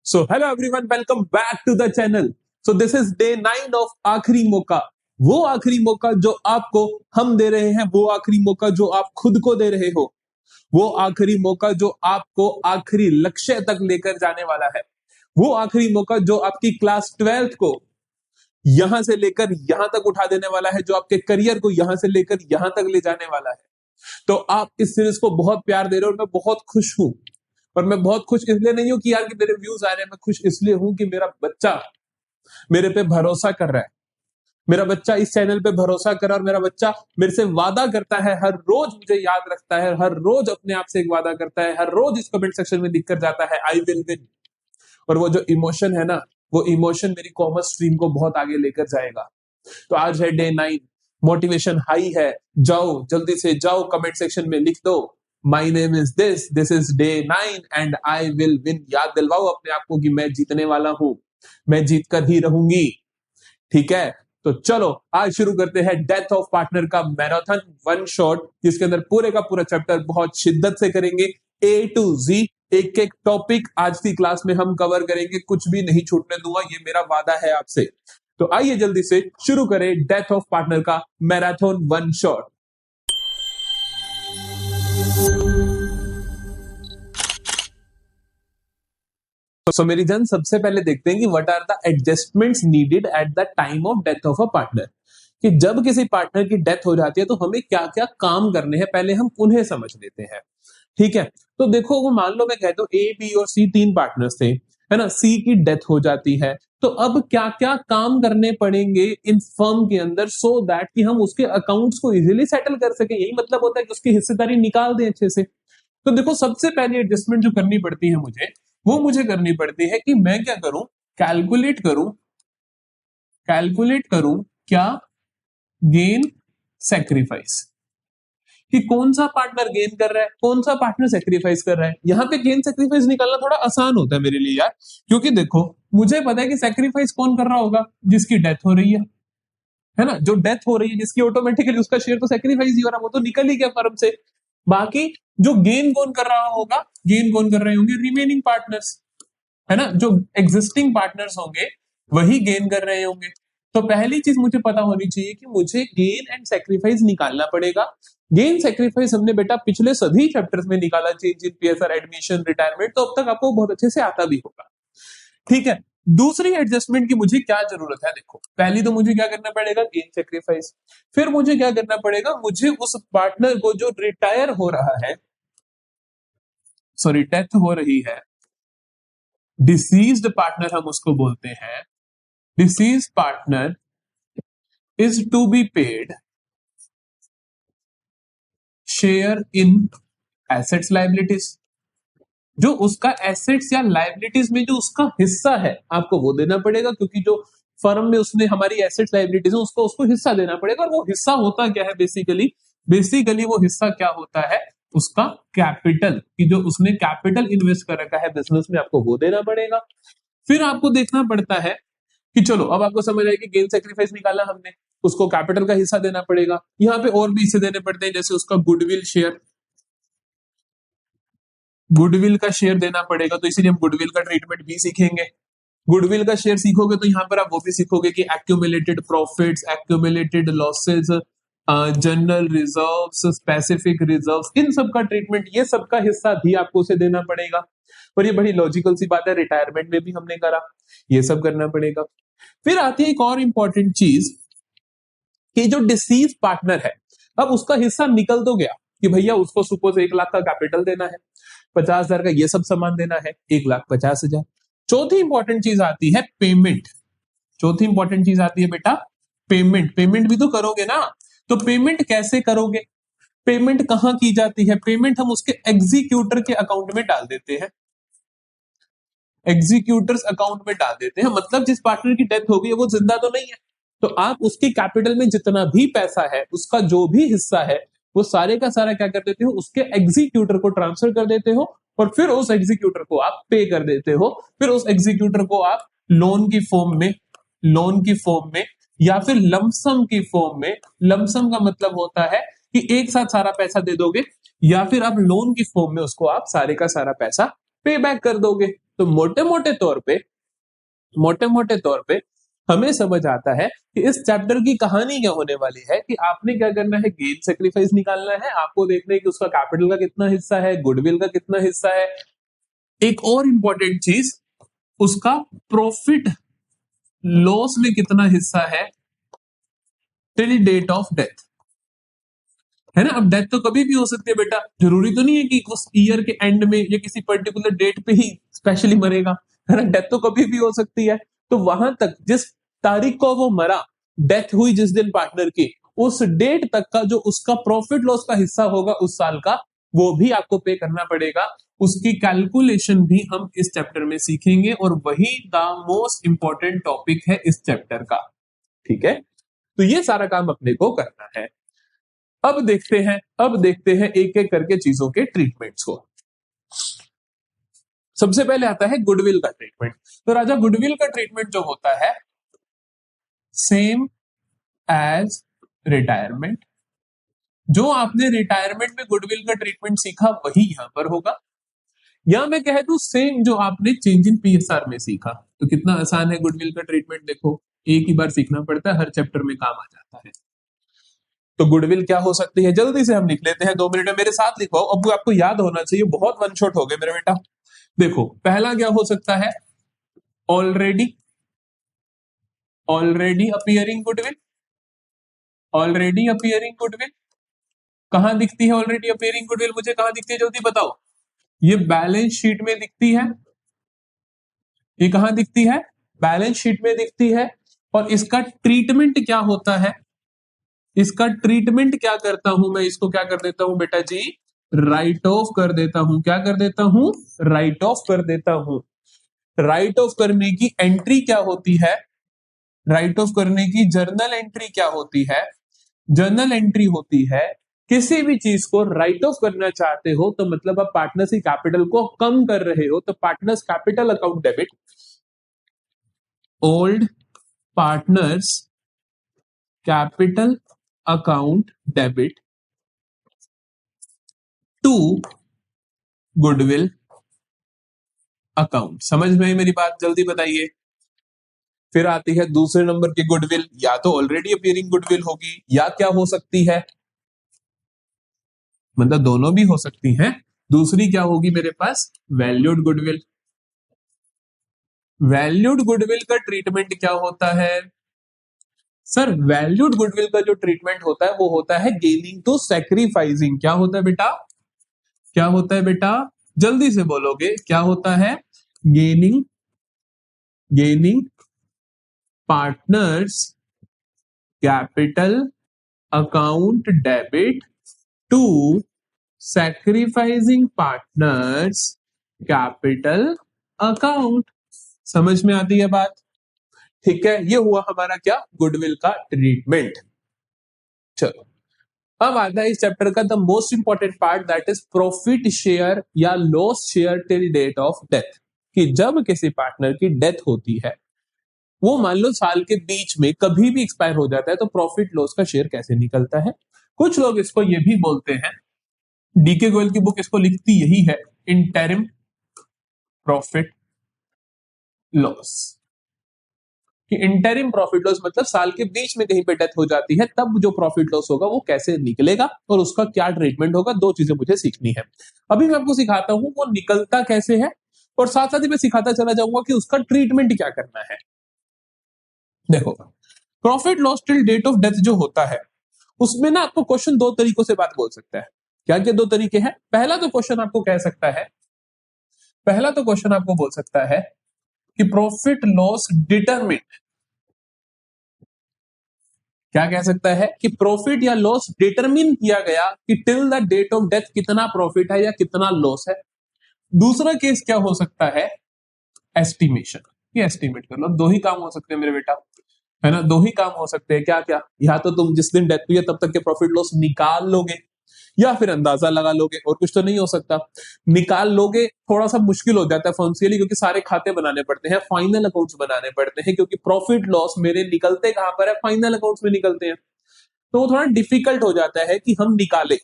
So hello everyone, welcome back to the channel. So this is day 9 of आखिरी मौका. वो आखिरी मौका जो आपको हम दे रहे हैं, वो आखिरी मौका जो आप खुद को दे रहे हो, वो आखिरी मौका जो आपको आखिरी लक्ष्य तक लेकर जाने वाला है, वो आखिरी मौका जो आपकी क्लास 12th को यहां से लेकर यहां तक उठा देने वाला है, जो आपके करियर को यहां से लेकर यहां तक ले जाने वाला है. तो आप इस सीरीज को बहुत प्यार दे रहे हो और मैं बहुत खुश हूं. और मैं बहुत खुश इसलिए नहीं हूं कि यार कि मेरे व्यूज आ रहे हैं, मैं खुश इसलिए हूं कि मेरा बच्चा मेरे पे भरोसा कर रहा है. मेरा बच्चा इस चैनल पे भरोसा कर रहा है और मेरा बच्चा मेरे से वादा करता है, हर रोज मुझे याद रखता है, हर रोज अपने आप से एक वादा करता है, हर रोज इस कमेंट सेक्शन में लिख कर जाता है आई विल विन. और वो जो इमोशन है ना, वो इमोशन मेरी कॉमर्स स्ट्रीम को बहुत आगे लेकर जाएगा. तो आज है डे 9, मोटिवेशन हाई है. जाओ जल्दी से जाओ, कमेंट सेक्शन में लिख दो my name is this is day 9 and I will win. याद दिलवाओ अपने आप को कि मैं जीतने वाला हूं, मैं जीत कर ही रहूंगी. ठीक है, तो चलो आज शुरू करते हैं डेथ ऑफ पार्टनर का मैराथन वन शॉट, जिसके अंदर पूरे का पूरा चैप्टर बहुत शिद्दत से करेंगे, ए टू जी. एक एक टॉपिक आज की क्लास में हम कवर करेंगे, कुछ भी नहीं छूटने दूंगा, ये मेरा वादा है आपसे. तो आइए जल्दी से शुरू करें डेथ ऑफ पार्टनर का मैराथन वन शॉट. तो मेरी जन सबसे पहले देखते हैं कि what are the adjustments needed at the time of death of a partner. कि जब किसी पार्टनर की डेथ हो जाती है तो हमें क्या क्या काम करने हैं, पहले हम उन्हें समझ लेते हैं. ठीक है, तो देखो वो मान लो मैं कहता हूं ए बी और सी 3 पार्टनर्स थे, है ना. सी की डेथ हो जाती है तो अब क्या क्या काम करने पड़ेंगे इन फर्म के अंदर, सो दैट कि हम उसके अकाउंट्स को इजीली सेटल कर सकें. यही मतलब होता है कि उसकी हिस्सेदारी निकाल दें अच्छे से. तो देखो सबसे पहले एडजस्टमेंट जो करनी पड़ती है मुझे करनी पड़ती है कि मैं क्या करूं, कैलकुलेट करूं क्या, गेन सेक्रीफाइस. कि कौन सा पार्टनर गेन कर रहा है, कौन सा पार्टनर सेक्रीफाइस कर रहा है. यहां पे गेन सेक्रीफाइस निकालना थोड़ा आसान होता है मेरे लिए यार, क्योंकि देखो मुझे पता है कि सेक्रीफाइस कौन कर रहा होगा, जिसकी डेथ हो रही है ना. जो डेथ हो रही है जिसकी, ऑटोमेटिकली उसका शेयर तो सेक्रीफाइस ही हो रहा है, वो तो निकल ही गया फर्म से. बाकी जो गेन कौन कर रहा होगा, गेन कौन कर रहे होंगे, रिमेनिंग पार्टनर्स, है ना. जो एग्जिस्टिंग पार्टनर्स होंगे वही गेन कर रहे होंगे. तो पहली चीज मुझे पता होनी चाहिए कि मुझे गेन एंड सेक्रीफाइस निकालना पड़ेगा. गेन सेक्रीफाइस हमने बेटा पिछले सभी चैप्टर्स में निकाला, change in PSR, admission, retirement, तो अब तक आपको बहुत अच्छे से आता भी होगा. ठीक है, दूसरी एडजस्टमेंट की मुझे क्या जरूरत है, देखो पहली तो मुझे क्या करना पड़ेगा, गेन सेक्रीफाइस. फिर मुझे क्या करना पड़ेगा, मुझे उस पार्टनर को जो रिटायर हो रहा है, सॉरी डेथ हो रही है, डिसीज्ड पार्टनर हम उसको बोलते हैं, deceased partner is to be paid share in assets liabilities. जो उसका एसेट्स या लायबिलिटीज में जो उसका हिस्सा है आपको वो देना पड़ेगा, क्योंकि जो फर्म में उसने हमारी एसेट्स लायबिलिटीज है उसको हिस्सा देना पड़ेगा. और वो हिस्सा होता क्या है, बेसिकली वो हिस्सा क्या होता है, उसका कैपिटल, कि जो उसने कैपिटल इन्वेस्ट कर रखा है बिजनेस में, आपको वो देना पड़ेगा. फिर आपको देखना पड़ता है कि चलो अब आपको समझ आए कि गेन सेक्रीफाइस निकाला हमने, उसको कैपिटल का हिस्सा देना पड़ेगा. यहाँ पे और भी हिस्से देने पड़ते हैं, जैसे उसका गुडविल का शेयर देना पड़ेगा. तो इसीलिए हम गुडविल का ट्रीटमेंट भी सीखेंगे. गुडविल का शेयर सीखोगे तो यहाँ पर आप वो भी सीखोगे कि accumulated profits, accumulated losses, general reserves, specific reserves, इन सब का ट्रीटमेंट, ये सब का हिस्सा भी आपको उसे देना पड़ेगा. और ये बड़ी लॉजिकल सी बात है, रिटायरमेंट में भी हमने करा, ये सब करना पड़ेगा. फिर आती है एक और इंपॉर्टेंट चीज कि जो डिसीज पार्टनर है, अब उसका हिस्सा निकल तो गया कि भैया उसको सपोज 1 लाख का कैपिटल देना है, 50,000 का ये सब सामान देना है, 1,50,000. चौथी इंपॉर्टेंट चीज आती है पेमेंट. चौथी इंपॉर्टेंट चीज आती है बेटा पेमेंट. पेमेंट भी तो करोगे ना, तो पेमेंट कैसे करोगे, पेमेंट कहां की जाती है, पेमेंट हम उसके एग्जीक्यूटर के अकाउंट में डाल देते हैं, एग्जीक्यूटर्स अकाउंट में डाल देते हैं. मतलब जिस पार्टनर की डेथ हो गई है वो जिंदा तो नहीं है, तो आप उसकी कैपिटल में जितना भी पैसा है, उसका जो भी हिस्सा है, वो सारे का सारा क्या कर देते हो, उसके एग्जीक्यूटर को ट्रांसफर कर देते हो. और फिर उस एग्जीक्यूटर को आप पे कर देते हो. फिर उस एग्जीक्यूटर को आप लोन की फॉर्म में या फिर लमसम की फॉर्म में, लमसम का मतलब होता है कि एक साथ सारा पैसा दे दोगे, या फिर आप लोन की फॉर्म में उसको आप सारे का सारा पैसा पे बैक कर दोगे. तो मोटे मोटे तौर पे हमें समझ आता है कि इस चैप्टर की कहानी क्या होने वाली है कि आपने क्या करना है, गेन सेक्रीफाइस निकालना है, आपको देखना है कि उसका कैपिटल का कितना हिस्सा है, गुडविल का कितना हिस्सा है, एक और इंपॉर्टेंट चीज उसका प्रॉफिट लॉस में कितना हिस्सा है टिल डेट ऑफ डेथ, है ना। अब डेथ तो कभी भी हो सकती है बेटा, जरूरी तो नहीं है कि उस ईयर के एंड में या किसी पर्टिकुलर डेट पे ही स्पेशली मरेगा, है ना। डेथ तो कभी भी हो सकती है। तो वहां तक जिस तारीख को वो मरा, डेथ हुई जिस दिन पार्टनर की, उस डेट तक का जो उसका प्रॉफिट लॉस का हिस्सा होगा उस साल का, वो भी आपको पे करना पड़ेगा। उसकी कैलकुलेशन भी हम इस चैप्टर में सीखेंगे और वही द मोस्ट इंपॉर्टेंट टॉपिक है इस चैप्टर का, ठीक है। तो ये सारा काम अपने को करना है। अब देखते हैं एक एक करके चीजों के ट्रीटमेंट्स को। सबसे पहले आता है गुडविल का ट्रीटमेंट। तो राजा गुडविल का ट्रीटमेंट जो होता है सेम एज रिटायरमेंट। जो आपने रिटायरमेंट में गुडविल का ट्रीटमेंट सीखा वही यहां पर होगा, या मैं कह दूं सेम जो आपने चेंज इन पीएसआर में सीखा। तो कितना आसान है गुडविल का ट्रीटमेंट, देखो एक ही बार सीखना पड़ता है, हर चैप्टर में काम आ जाता है। तो गुडविल क्या हो सकती है, जल्दी से हम लिख लेते हैं, 2 मिनट में मेरे साथ लिखवाओ। अब आपको याद होना चाहिए, बहुत वन शॉट हो गए मेरे बेटा। देखो पहला क्या हो सकता है, already appearing goodwill. Already appearing goodwill कहां दिखती है? ऑलरेडी अपीयरिंग गुडविल मुझे कहां दिखती है, जल्दी बताओ। ये बैलेंस शीट में दिखती है। ये कहां दिखती है? बैलेंस शीट में दिखती है। और इसका ट्रीटमेंट क्या होता है? इसका ट्रीटमेंट क्या करता हूं मैं, इसको क्या कर देता हूं बेटा जी, राइट ऑफ कर देता हूं। क्या कर देता हूं? राइट ऑफ कर देता हूं। राइट ऑफ करने की एंट्री क्या होती है? राइट ऑफ करने की जर्नल एंट्री क्या होती है? जर्नल एंट्री होती है, किसी भी चीज को राइट ऑफ करना चाहते हो तो मतलब आप पार्टनर्स की कैपिटल को कम कर रहे हो, तो partners capital account debit, old partners capital account debit to goodwill account. समझ में आई मेरी बात? जल्दी बताइए। फिर आती है दूसरे नंबर की गुडविल, या तो ऑलरेडी अपीयरिंग गुडविल होगी या क्या हो सकती है, मतलब दोनों भी हो सकती हैं। दूसरी क्या होगी मेरे पास, वैल्यूड गुडविल। वैल्यूड गुडविल का ट्रीटमेंट क्या होता है सर? वैल्यूड गुडविल का जो ट्रीटमेंट होता है वो होता है गेनिंग टू सैक्रिफाइसिंग। क्या होता है बेटा? क्या होता है बेटा? जल्दी से बोलोगे, क्या होता है? Gaining partners capital account debit to sacrificing partners capital account. समझ में आती है बात? ठीक है, ये हुआ हमारा क्या, गुडविल का ट्रीटमेंट। चलो अब आता है इस चैप्टर का the most important part, that is profit share या loss share till date of death. कि जब किसी पार्टनर की डेथ होती है, वो मान लो साल के बीच में कभी भी एक्सपायर हो जाता है, तो प्रॉफिट लॉस का शेयर कैसे निकलता है? कुछ लोग इसको ये भी बोलते हैं, डीके गोयल की बुक इसको लिखती यही है, इंटरिम प्रॉफिट लॉस। कि इंटरिम प्रॉफिट लॉस मतलब साल के बीच में कहीं पे डेथ हो जाती है, तब जो प्रॉफिट लॉस होगा वो कैसे निकलेगा और उसका क्या ट्रीटमेंट होगा। दो चीजें मुझे सीखनी है। अभी मैं आपको सिखाता हूं वो निकलता कैसे है, और साथ साथ ही मैं सिखाता चला जाऊंगा कि उसका ट्रीटमेंट क्या करना है। देखो profit loss till date of death जो होता है, उसमें ना आपको क्वेश्चन दो तरीकों से बात बोल सकता है। क्या क्या दो तरीके हैं? पहला तो क्वेश्चन आपको कह सकता है, पहला तो क्वेश्चन आपको बोल सकता है कि प्रॉफिट लॉस डिटरमिन, क्या कह सकता है कि प्रॉफिट या लॉस डिटरमिन किया गया कि till the date of death कितना प्रॉफिट है या कितना लॉस है। दूसरा केस क्या हो सकता है, एस्टिमेशन, ये एस्टिमेट कर लो। दो ही काम हो सकते हैं मेरे बेटा, है ना, दो ही काम हो सकते हैं। क्या क्या? या तो तुम जिस दिन डेथ हुई है तब तक के प्रॉफिट लॉस निकाल लोगे, या फिर अंदाजा लगा लोगे, और कुछ तो नहीं हो सकता। निकाल लोगे थोड़ा सा मुश्किल हो जाता है फाइनेंशियली, क्योंकि सारे खाते बनाने पड़ते हैं, फाइनल अकाउंट्स बनाने पड़ते हैं, क्योंकि प्रॉफिट लॉस मेरे निकलते कहां पर है, फाइनल अकाउंट्स में निकलते हैं। तो वो थोड़ा डिफिकल्ट हो जाता है कि हम निकाले।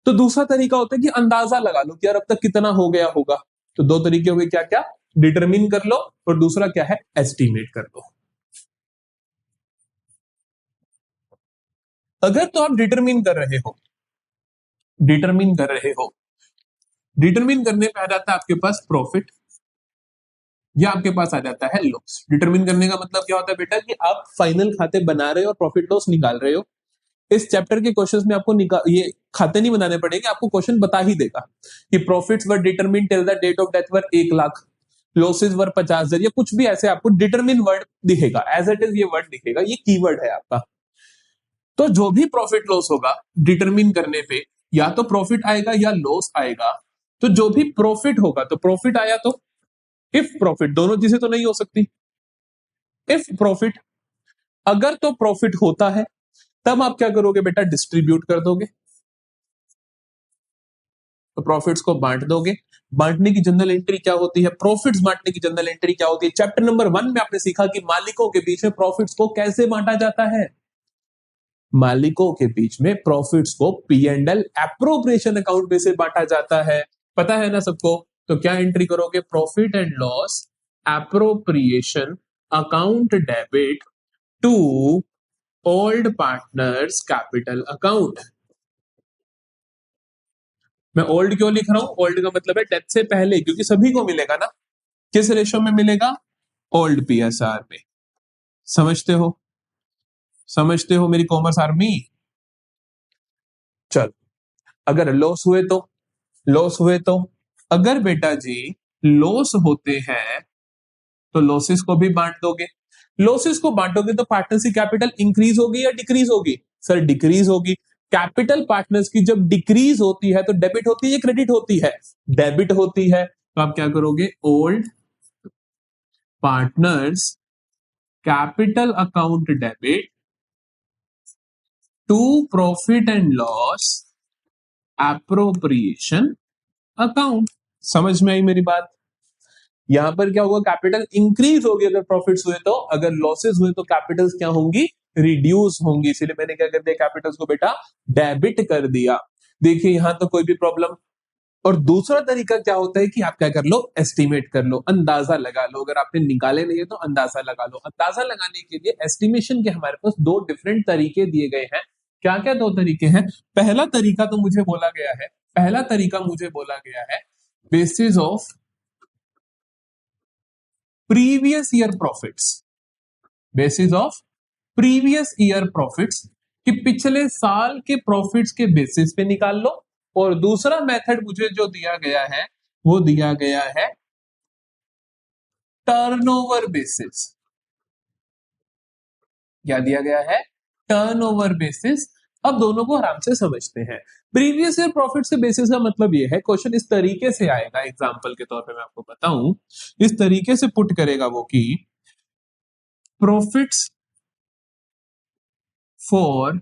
तो दूसरा तरीका होता है कि अंदाजा लगा लो कि यार अब तक कितना हो गया होगा। तो दो तरीके हो गए, क्या क्या? डिटरमिन कर लो और दूसरा क्या है, एस्टिमेट कर लो। अगर तो आप डिटरमिन कर रहे हो, डिटरमिन कर रहे हो, डिटरमिन करने पे आ जाता है आपके पास प्रॉफिट या आपके पास आ जाता है लॉस। डिटरमिन करने का मतलब क्या होता है बेटा, कि आप फाइनल खाते बना रहे हो और प्रॉफिट लॉस निकाल रहे हो। इस चैप्टर के क्वेश्चंस में आपको ये खाते नहीं बनाने पड़ेंगे, आपको क्वेश्चन बता ही देगा कि profits were determine till the date of death were 1 lakh, losses were 50,000, या कुछ भी ऐसे आपको डिटरमिन वर्ड दिखेगा, एज इट इज ये वर्ड दिखेगा, ये कीवर्ड है आपका। तो जो भी प्रॉफिट लॉस होगा डिटरमिन करने पे, या तो प्रॉफिट आएगा या लॉस आएगा। तो जो भी प्रॉफिट होगा, तो प्रॉफिट आया तो इफ प्रॉफिट, दोनों चीजें तो नहीं हो सकती। इफ प्रॉफिट, अगर तो प्रॉफिट होता है तब आप क्या करोगे बेटा, डिस्ट्रीब्यूट कर दोगे, तो प्रॉफिट्स को बांट दोगे। बांटने की जनरल एंट्री क्या होती है, प्रॉफिट्स बांटने की जनरल एंट्री क्या होती है, चैप्टर नंबर 1 में आपने सीखा कि मालिकों के बीच में प्रॉफिट्स को कैसे बांटा जाता है। मालिकों के बीच में प्रॉफिट्स को P&L एप्रोप्रिएशन अकाउंट में से बांटा जाता है, पता है ना सबको। तो क्या एंट्री करोगे, profit and loss appropriation account debit to old partners capital account. मैं ओल्ड क्यों लिख रहा हूं, ओल्ड का मतलब है डेथ से पहले, क्योंकि सभी को मिलेगा ना। किस रेशो में मिलेगा, ओल्ड PSR में। समझते हो, समझते हो मेरी कॉमर्स आर्मी। चल, अगर लॉस हुए तो, लॉस हुए तो, अगर बेटा जी लॉस होते हैं तो लॉसेस को भी बांट दोगे। लॉसेस को बांटोगे तो पार्टनर्स की कैपिटल इंक्रीज होगी या डिक्रीज होगी, सर डिक्रीज होगी। कैपिटल पार्टनर्स की जब डिक्रीज होती है तो डेबिट होती है या क्रेडिट होती है, डेबिट होती है। तो आप क्या करोगे, old partners capital account debit to profit and loss appropriation account. समझ में आई मेरी बात। यहां पर क्या होगा, कैपिटल इंक्रीज होगी अगर प्रॉफिट्स हुए तो, अगर लॉसेस हुए तो कैपिटल्स क्या होंगी, रिड्यूस होंगी। इसलिए मैंने क्या कर दिया, कैपिटल्स को बेटा डेबिट कर दिया। देखिए यहां तो कोई भी प्रॉब्लम। और दूसरा तरीका क्या होता है कि आप क्या कर लो, एस्टिमेट कर लो, अंदाजा लगा लो। अगर आपने निकाले नहीं है तो अंदाजा लगा लो। अंदाजा लगाने के लिए एस्टिमेशन के हमारे पास 2 डिफरेंट तरीके दिए गए हैं। क्या क्या 2 तरीके हैं, पहला तरीका तो मुझे बोला गया है, पहला तरीका मुझे बोला गया है basis of previous year profits, basis of previous year profits, कि पिछले साल के प्रॉफिट्स के बेसिस पे निकाल लो। और दूसरा मेथड मुझे जो दिया गया है वो दिया गया है टर्नओवर बेसिस। क्या दिया गया है, टर्नओवर बेसिस। अब दोनों को आराम से समझते हैं। प्रीवियस ईयर प्रॉफिट से बेसिस का मतलब ये है, क्वेश्चन इस तरीके से आएगा, एग्जांपल के तौर पे मैं आपको बताऊं, इस तरीके से पुट करेगा वो कि प्रॉफिट्स फॉर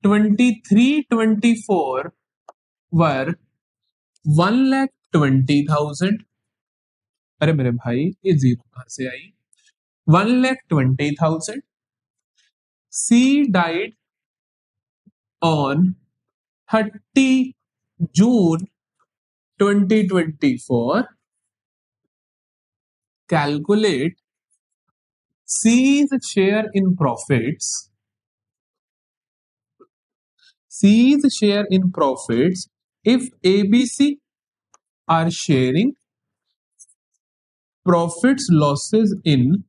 23-24 वर 1,20,000। अरे मेरे भाई ये जीरो कहां से आई, 1,20,000। She died on 30 June 2024। Calculate C's share in profits, C's share in profits if ABC are sharing profits losses in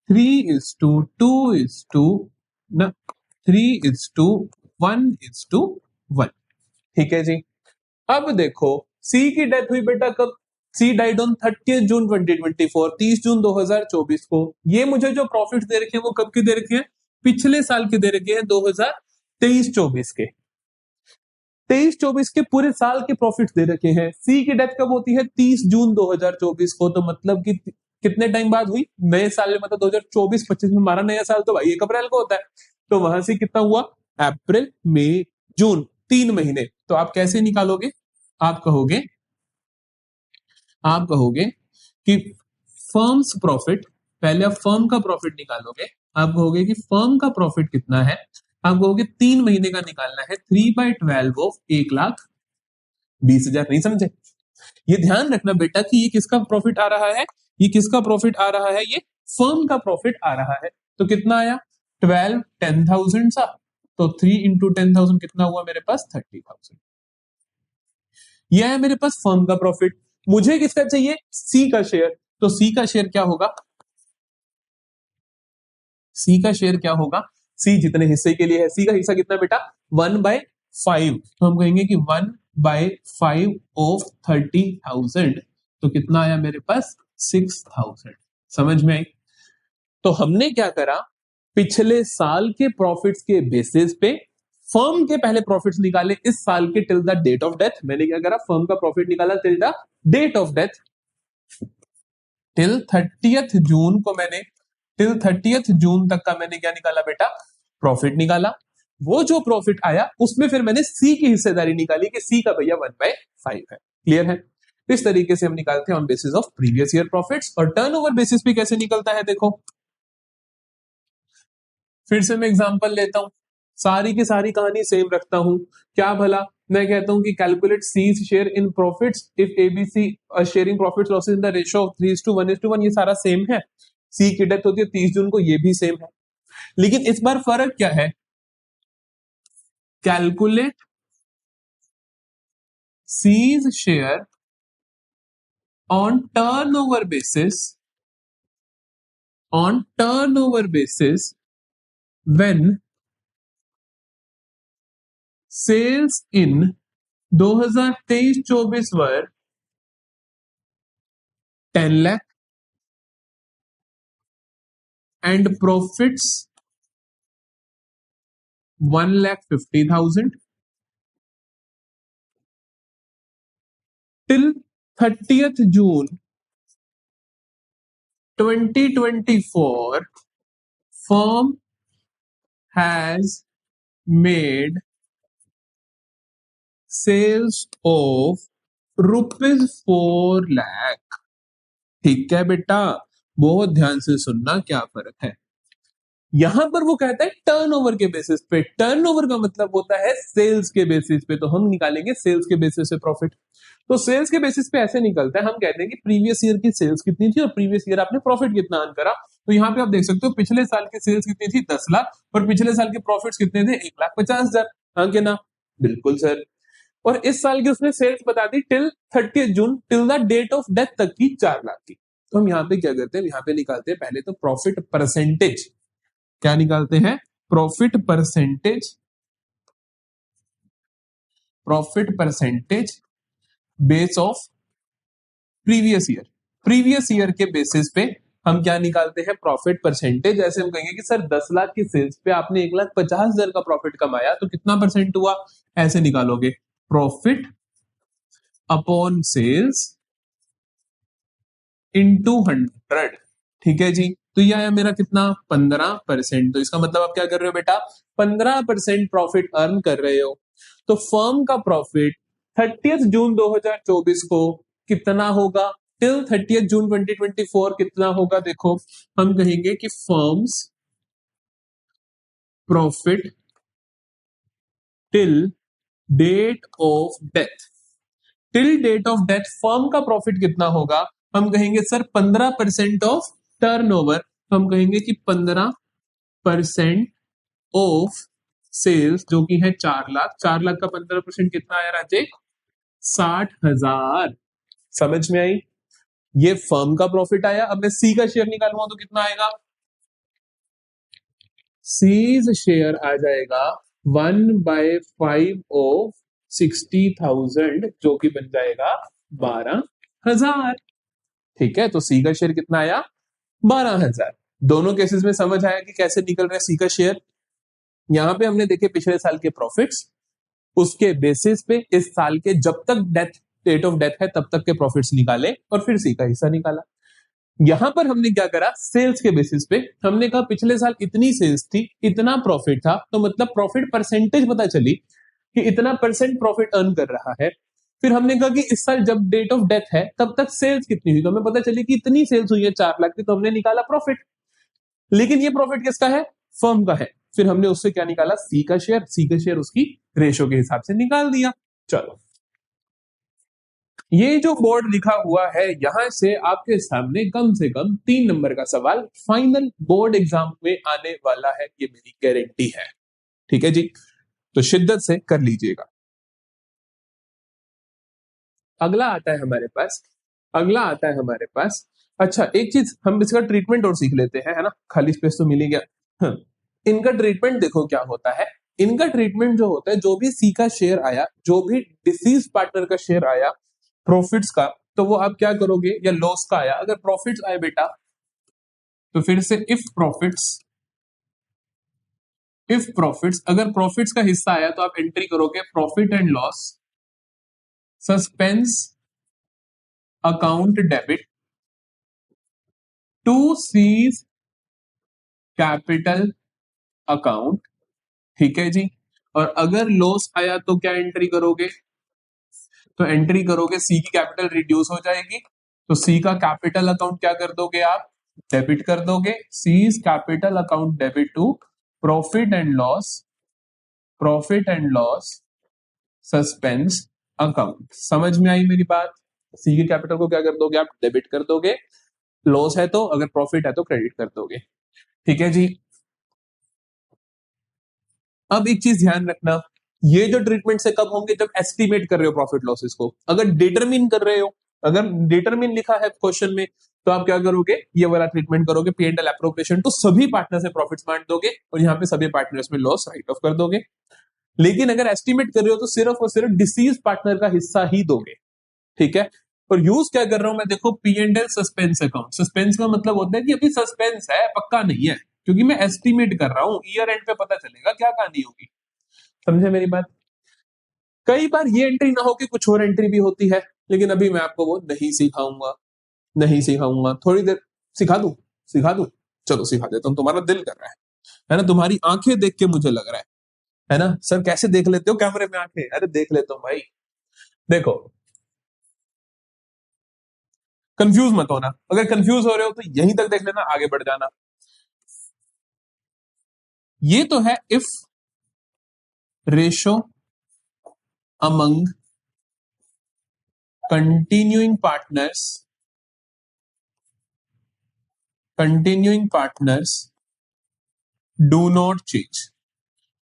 3:1:1। ठीक है जी। अब देखो सी की डेथ हुई बेटा कब, सी डाइड ऑन 30 जून 2024, 30 जून 2024 को। ये मुझे जो प्रॉफिट दे रखे हैं वो कब के दे रखे हैं, पिछले साल के दे रखे हैं, 2023-24 के, 23-24 के पूरे साल के प्रॉफिट दे रखे हैं। सी की डेथ कब होती है, 30 जून 2024 को। तो मतलब कि कितने टाइम बाद हुई, नए साल में, मतलब 2024-25 में। हमारा नया साल तो भाई 1 अप्रैल को होता है। तो वहां से कितना हुआ, अप्रैल मई जून, 3 महीने। तो आप कैसे निकालोगे, आप कहोगे कि फर्म्स प्रॉफिट, पहले आप फर्म का प्रॉफिट निकालोगे। आप कहोगे कि फर्म का प्रॉफिट कितना है, आप कहोगे 3 महीने का निकालना है। 3/12 ऑफ 1,20,000। नहीं समझे, ये ध्यान रखना बेटा कि ये किसका प्रॉफिट आ रहा है, ये किसका प्रॉफिट आ रहा है, ये फर्म का प्रॉफिट आ रहा है। तो कितना आया 12 10,000 सा, तो 3 इंटू 10,000 कितना हुआ मेरे पास 30,000। यह है मेरे पास फर्म का प्रॉफिट। मुझे किसका चाहिए, सी का शेयर। तो सी का शेयर क्या होगा, सी का शेयर क्या होगा, सी जितने हिस्से के लिए है, सी का हिस्सा कितना बेटा 1/5। तो हम कहेंगे कि 1/5 ऑफ 30,000, तो कितना आया मेरे पास 6,000। समझ में आई। तो हमने क्या करा, पिछले साल के प्रॉफिट्स के बेसिस पे फर्म के पहले प्रॉफिट्स निकाले इस साल के till the date of death. मैंने क्या करा, फर्म का प्रॉफिट निकाला till the date of death, till 30th June को मैंने, टिल 30th जून तक का मैंने क्या निकाला बेटा, प्रॉफिट निकाला। वो जो प्रॉफिट आया उसमें फिर मैंने सी की हिस्सेदारी निकाली कि सी का भैया 1/5 है। क्लियर है। इस तरीके से हम निकालते हैं on basis of previous year profits. और टर्नओवर बेसिस पे कैसे निकलता है देखो, फिर से मैं एग्जांपल लेता हूं, सारी की सारी कहानी सेम रखता हूं। क्या भला, मैं कहता हूं कि calculate C's share in profits if ABC sharing profits losses in the ratio of 3:1:1। ये सारा सेम है। सी की डेथ होती है 30 जून को, ये भी सेम है। लेकिन इस बार फर्क क्या है, calculate C's share on turnover basis, on turnover basis when sales in 2023-24 were 10 lakh and profits 1,50,000 till 30th June 2024 firm has made sales of ₹4 lakh। ठीक है बेटा, बहुत ध्यान से सुनना क्या फर्क है। यहां पर वो कहता है टर्नओवर के बेसिस पे, टर्नओवर का मतलब होता है सेल्स के बेसिस पे, तो हम निकालेंगे सेल्स के बेसिस पे प्रॉफिट। तो सेल्स के बेसिस पे ऐसे निकलता है, हम कहते हैं कि प्रीवियस ईयर की सेल्स कितनी थी और प्रीवियस ईयर आपने प्रॉफिट कितना अर्न करा। तो यहाँ पे आप देख सकते हो पिछले साल की सेल्स कितनी थी 10 लाख और पिछले साल के प्रॉफिट्स कितने थे 1,50,000। हाँ के ना, बिल्कुल सर। और इस साल की उसने सेल्स बता दी till 30 June, till the date of death तक की 4 लाख की। तो हम यहाँ पे क्या करते हैं, यहाँ पे निकालते हैं पहले तो प्रॉफिट परसेंटेज। क्या निकालते हैं, profit percentage, profit percentage base of previous year. Previous year के बेसिस पे हम क्या निकालते हैं, प्रॉफिट परसेंटेज। ऐसे हम कहेंगे कि सर 10 लाख की सेल्स पे आपने 1,50,000 का प्रॉफिट कमाया, तो कितना परसेंट हुआ, ऐसे निकालोगे प्रॉफिट अपॉन सेल्स इनटू 100। ठीक है जी। तो यह आया मेरा कितना 15%। तो इसका मतलब आप क्या कर रहे हो बेटा, 15% प्रॉफिट अर्न कर रहे हो। तो फर्म का प्रॉफिट 30 जून 2024 को कितना होगा, टिल 30 जून 2024 कितना होगा, देखो हम कहेंगे कि firms profit till date of death, till date of death firm का प्रॉफिट कितना होगा, हम कहेंगे सर 15% ऑफ टर्नओवर। तो हम कहेंगे कि 15% ऑफ सेल्स जो कि है 4 लाख, 4 लाख का 15% कितना आया राजे, 60,000। समझ में आई। ये फर्म का प्रॉफिट आया। अब मैं सी का शेयर निकालूंगा तो कितना आएगा, सीज शेयर आ जाएगा 1/5 ऑफ 60,000 जो कि बन जाएगा 12,000। ठीक है, तो सी का शेयर कितना आया 12,000। दोनों केसेस में समझ आया कि कैसे निकल रहा है सी का शेयर। यहां पे हमने देखे पिछले साल के प्रॉफिट्स, उसके बेसिस पे इस साल के जब तक डेट ऑफ डेथ है तब तक के प्रॉफिट्स निकाले और फिर सी का हिस्सा निकाला। यहां पर हमने क्या करा, सेल्स के बेसिस पे हमने कहा पिछले साल इतनी सेल्स थी, इतना प्रॉफिट था, तो मतलब प्रॉफिट परसेंटेज पता चली कि इतना परसेंट प्रॉफिट अर्न कर रहा है। फिर हमने कहा कि इस साल जब डेट ऑफ डेथ है तब तक सेल्स कितनी हुई, तो हमें पता चली कि इतनी सेल्स हुई है 4 लाख की, तो हमने निकाला प्रॉफिट। लेकिन ये प्रॉफिट किसका है, फर्म का है। फिर हमने उससे क्या निकाला, सी का शेयर, सी का शेयर उसकी रेशो के हिसाब से निकाल दिया। चलो ये जो बोर्ड लिखा हुआ है यहां से आपके सामने कम से कम 3 नंबर का सवाल फाइनल बोर्ड एग्जाम में आने वाला है, ये मेरी गारंटी है। ठीक है जी, तो शिद्दत से कर लीजिएगा। अगला आता है हमारे पास, अगला आता है हमारे पास, अच्छा एक चीज हम इसका ट्रीटमेंट और सीख लेते हैं, है ना, खाली स्पेस तो मिल ही गया। हाँ, इनका ट्रीटमेंट देखो क्या होता है। इनका ट्रीटमेंट जो होता है, जो भी सी का शेयर आया, जो भी डिसीज पार्टनर का शेयर आया प्रॉफिट्स का, तो वो आप क्या करोगे, या लॉस का आया, अगर प्रॉफिट्स आए बेटा तो फिर से इफ प्रॉफिट्स, अगर प्रॉफिट्स का हिस्सा आया तो आप एंट्री करोगे profit and loss suspense account debit to C's capital account. ठीक है जी, और अगर लॉस आया तो क्या एंट्री करोगे, तो एंट्री करोगे सी की कैपिटल रिड्यूस हो जाएगी, तो सी का कैपिटल अकाउंट क्या कर दोगे आप, डेबिट कर दोगे, C's capital account debit to profit and loss suspense account. समझ में आई मेरी बात? सी के कैपिटल को क्या कर दोगे आप, डेबिट कर दोगे, लॉस है तो, अगर प्रॉफिट है तो क्रेडिट कर दोगे। ठीक है जी, अब एक चीज ध्यान रखना, ये जो ट्रीटमेंट से कब होंगे, जब एस्टिमेट कर रहे हो प्रॉफिट लॉसेस को। अगर डिटरमिन कर रहे हो, अगर डिटरमिन लिखा है क्वेश्चन में, तो आप क्या करोगे, ये वाला ट्रीटमेंट करोगे, P and L appropriation to सभी पार्टनर से प्रॉफिट्स बांट दोगे और यहाँ पे सभी पार्टनर्स में लॉस राइट ऑफ कर दोगे। लेकिन अगर एस्टिमेट कर रहे हो तो सिर्फ और सिर्फ डिसीज पार्टनर का हिस्सा ही दोगे। ठीक है, और यूज क्या कर रहा हूं मैं, देखो P and L suspense account. Suspense का मतलब होता है कि अभी सस्पेंस है, पक्का नहीं है, क्योंकि मैं एस्टिमेट कर रहा हूं, ईयर एंड पे पता चलेगा क्या कहानी होगी। समझे मेरी बात? कई बार ये एंट्री ना हो कि कुछ और एंट्री भी होती है, लेकिन अभी मैं आपको वो नहीं सिखाऊंगा, थोड़ी देर सिखा दूं, चलो सिखा देता हूं, तुम्हारा दिल कर रहा है ना, तुम्हारी आंखें देख के मुझे लग रहा है ना, सर कैसे देख लेते हो कैमरे में आंखें, अरे देख लेता हूं भाई। देखो, कंफ्यूज मत होना, अगर कंफ्यूज हो रहे हो तो यहीं तक देख लेना, आगे बढ़ जाना। ये तो है if ratio among continuing partners do not change.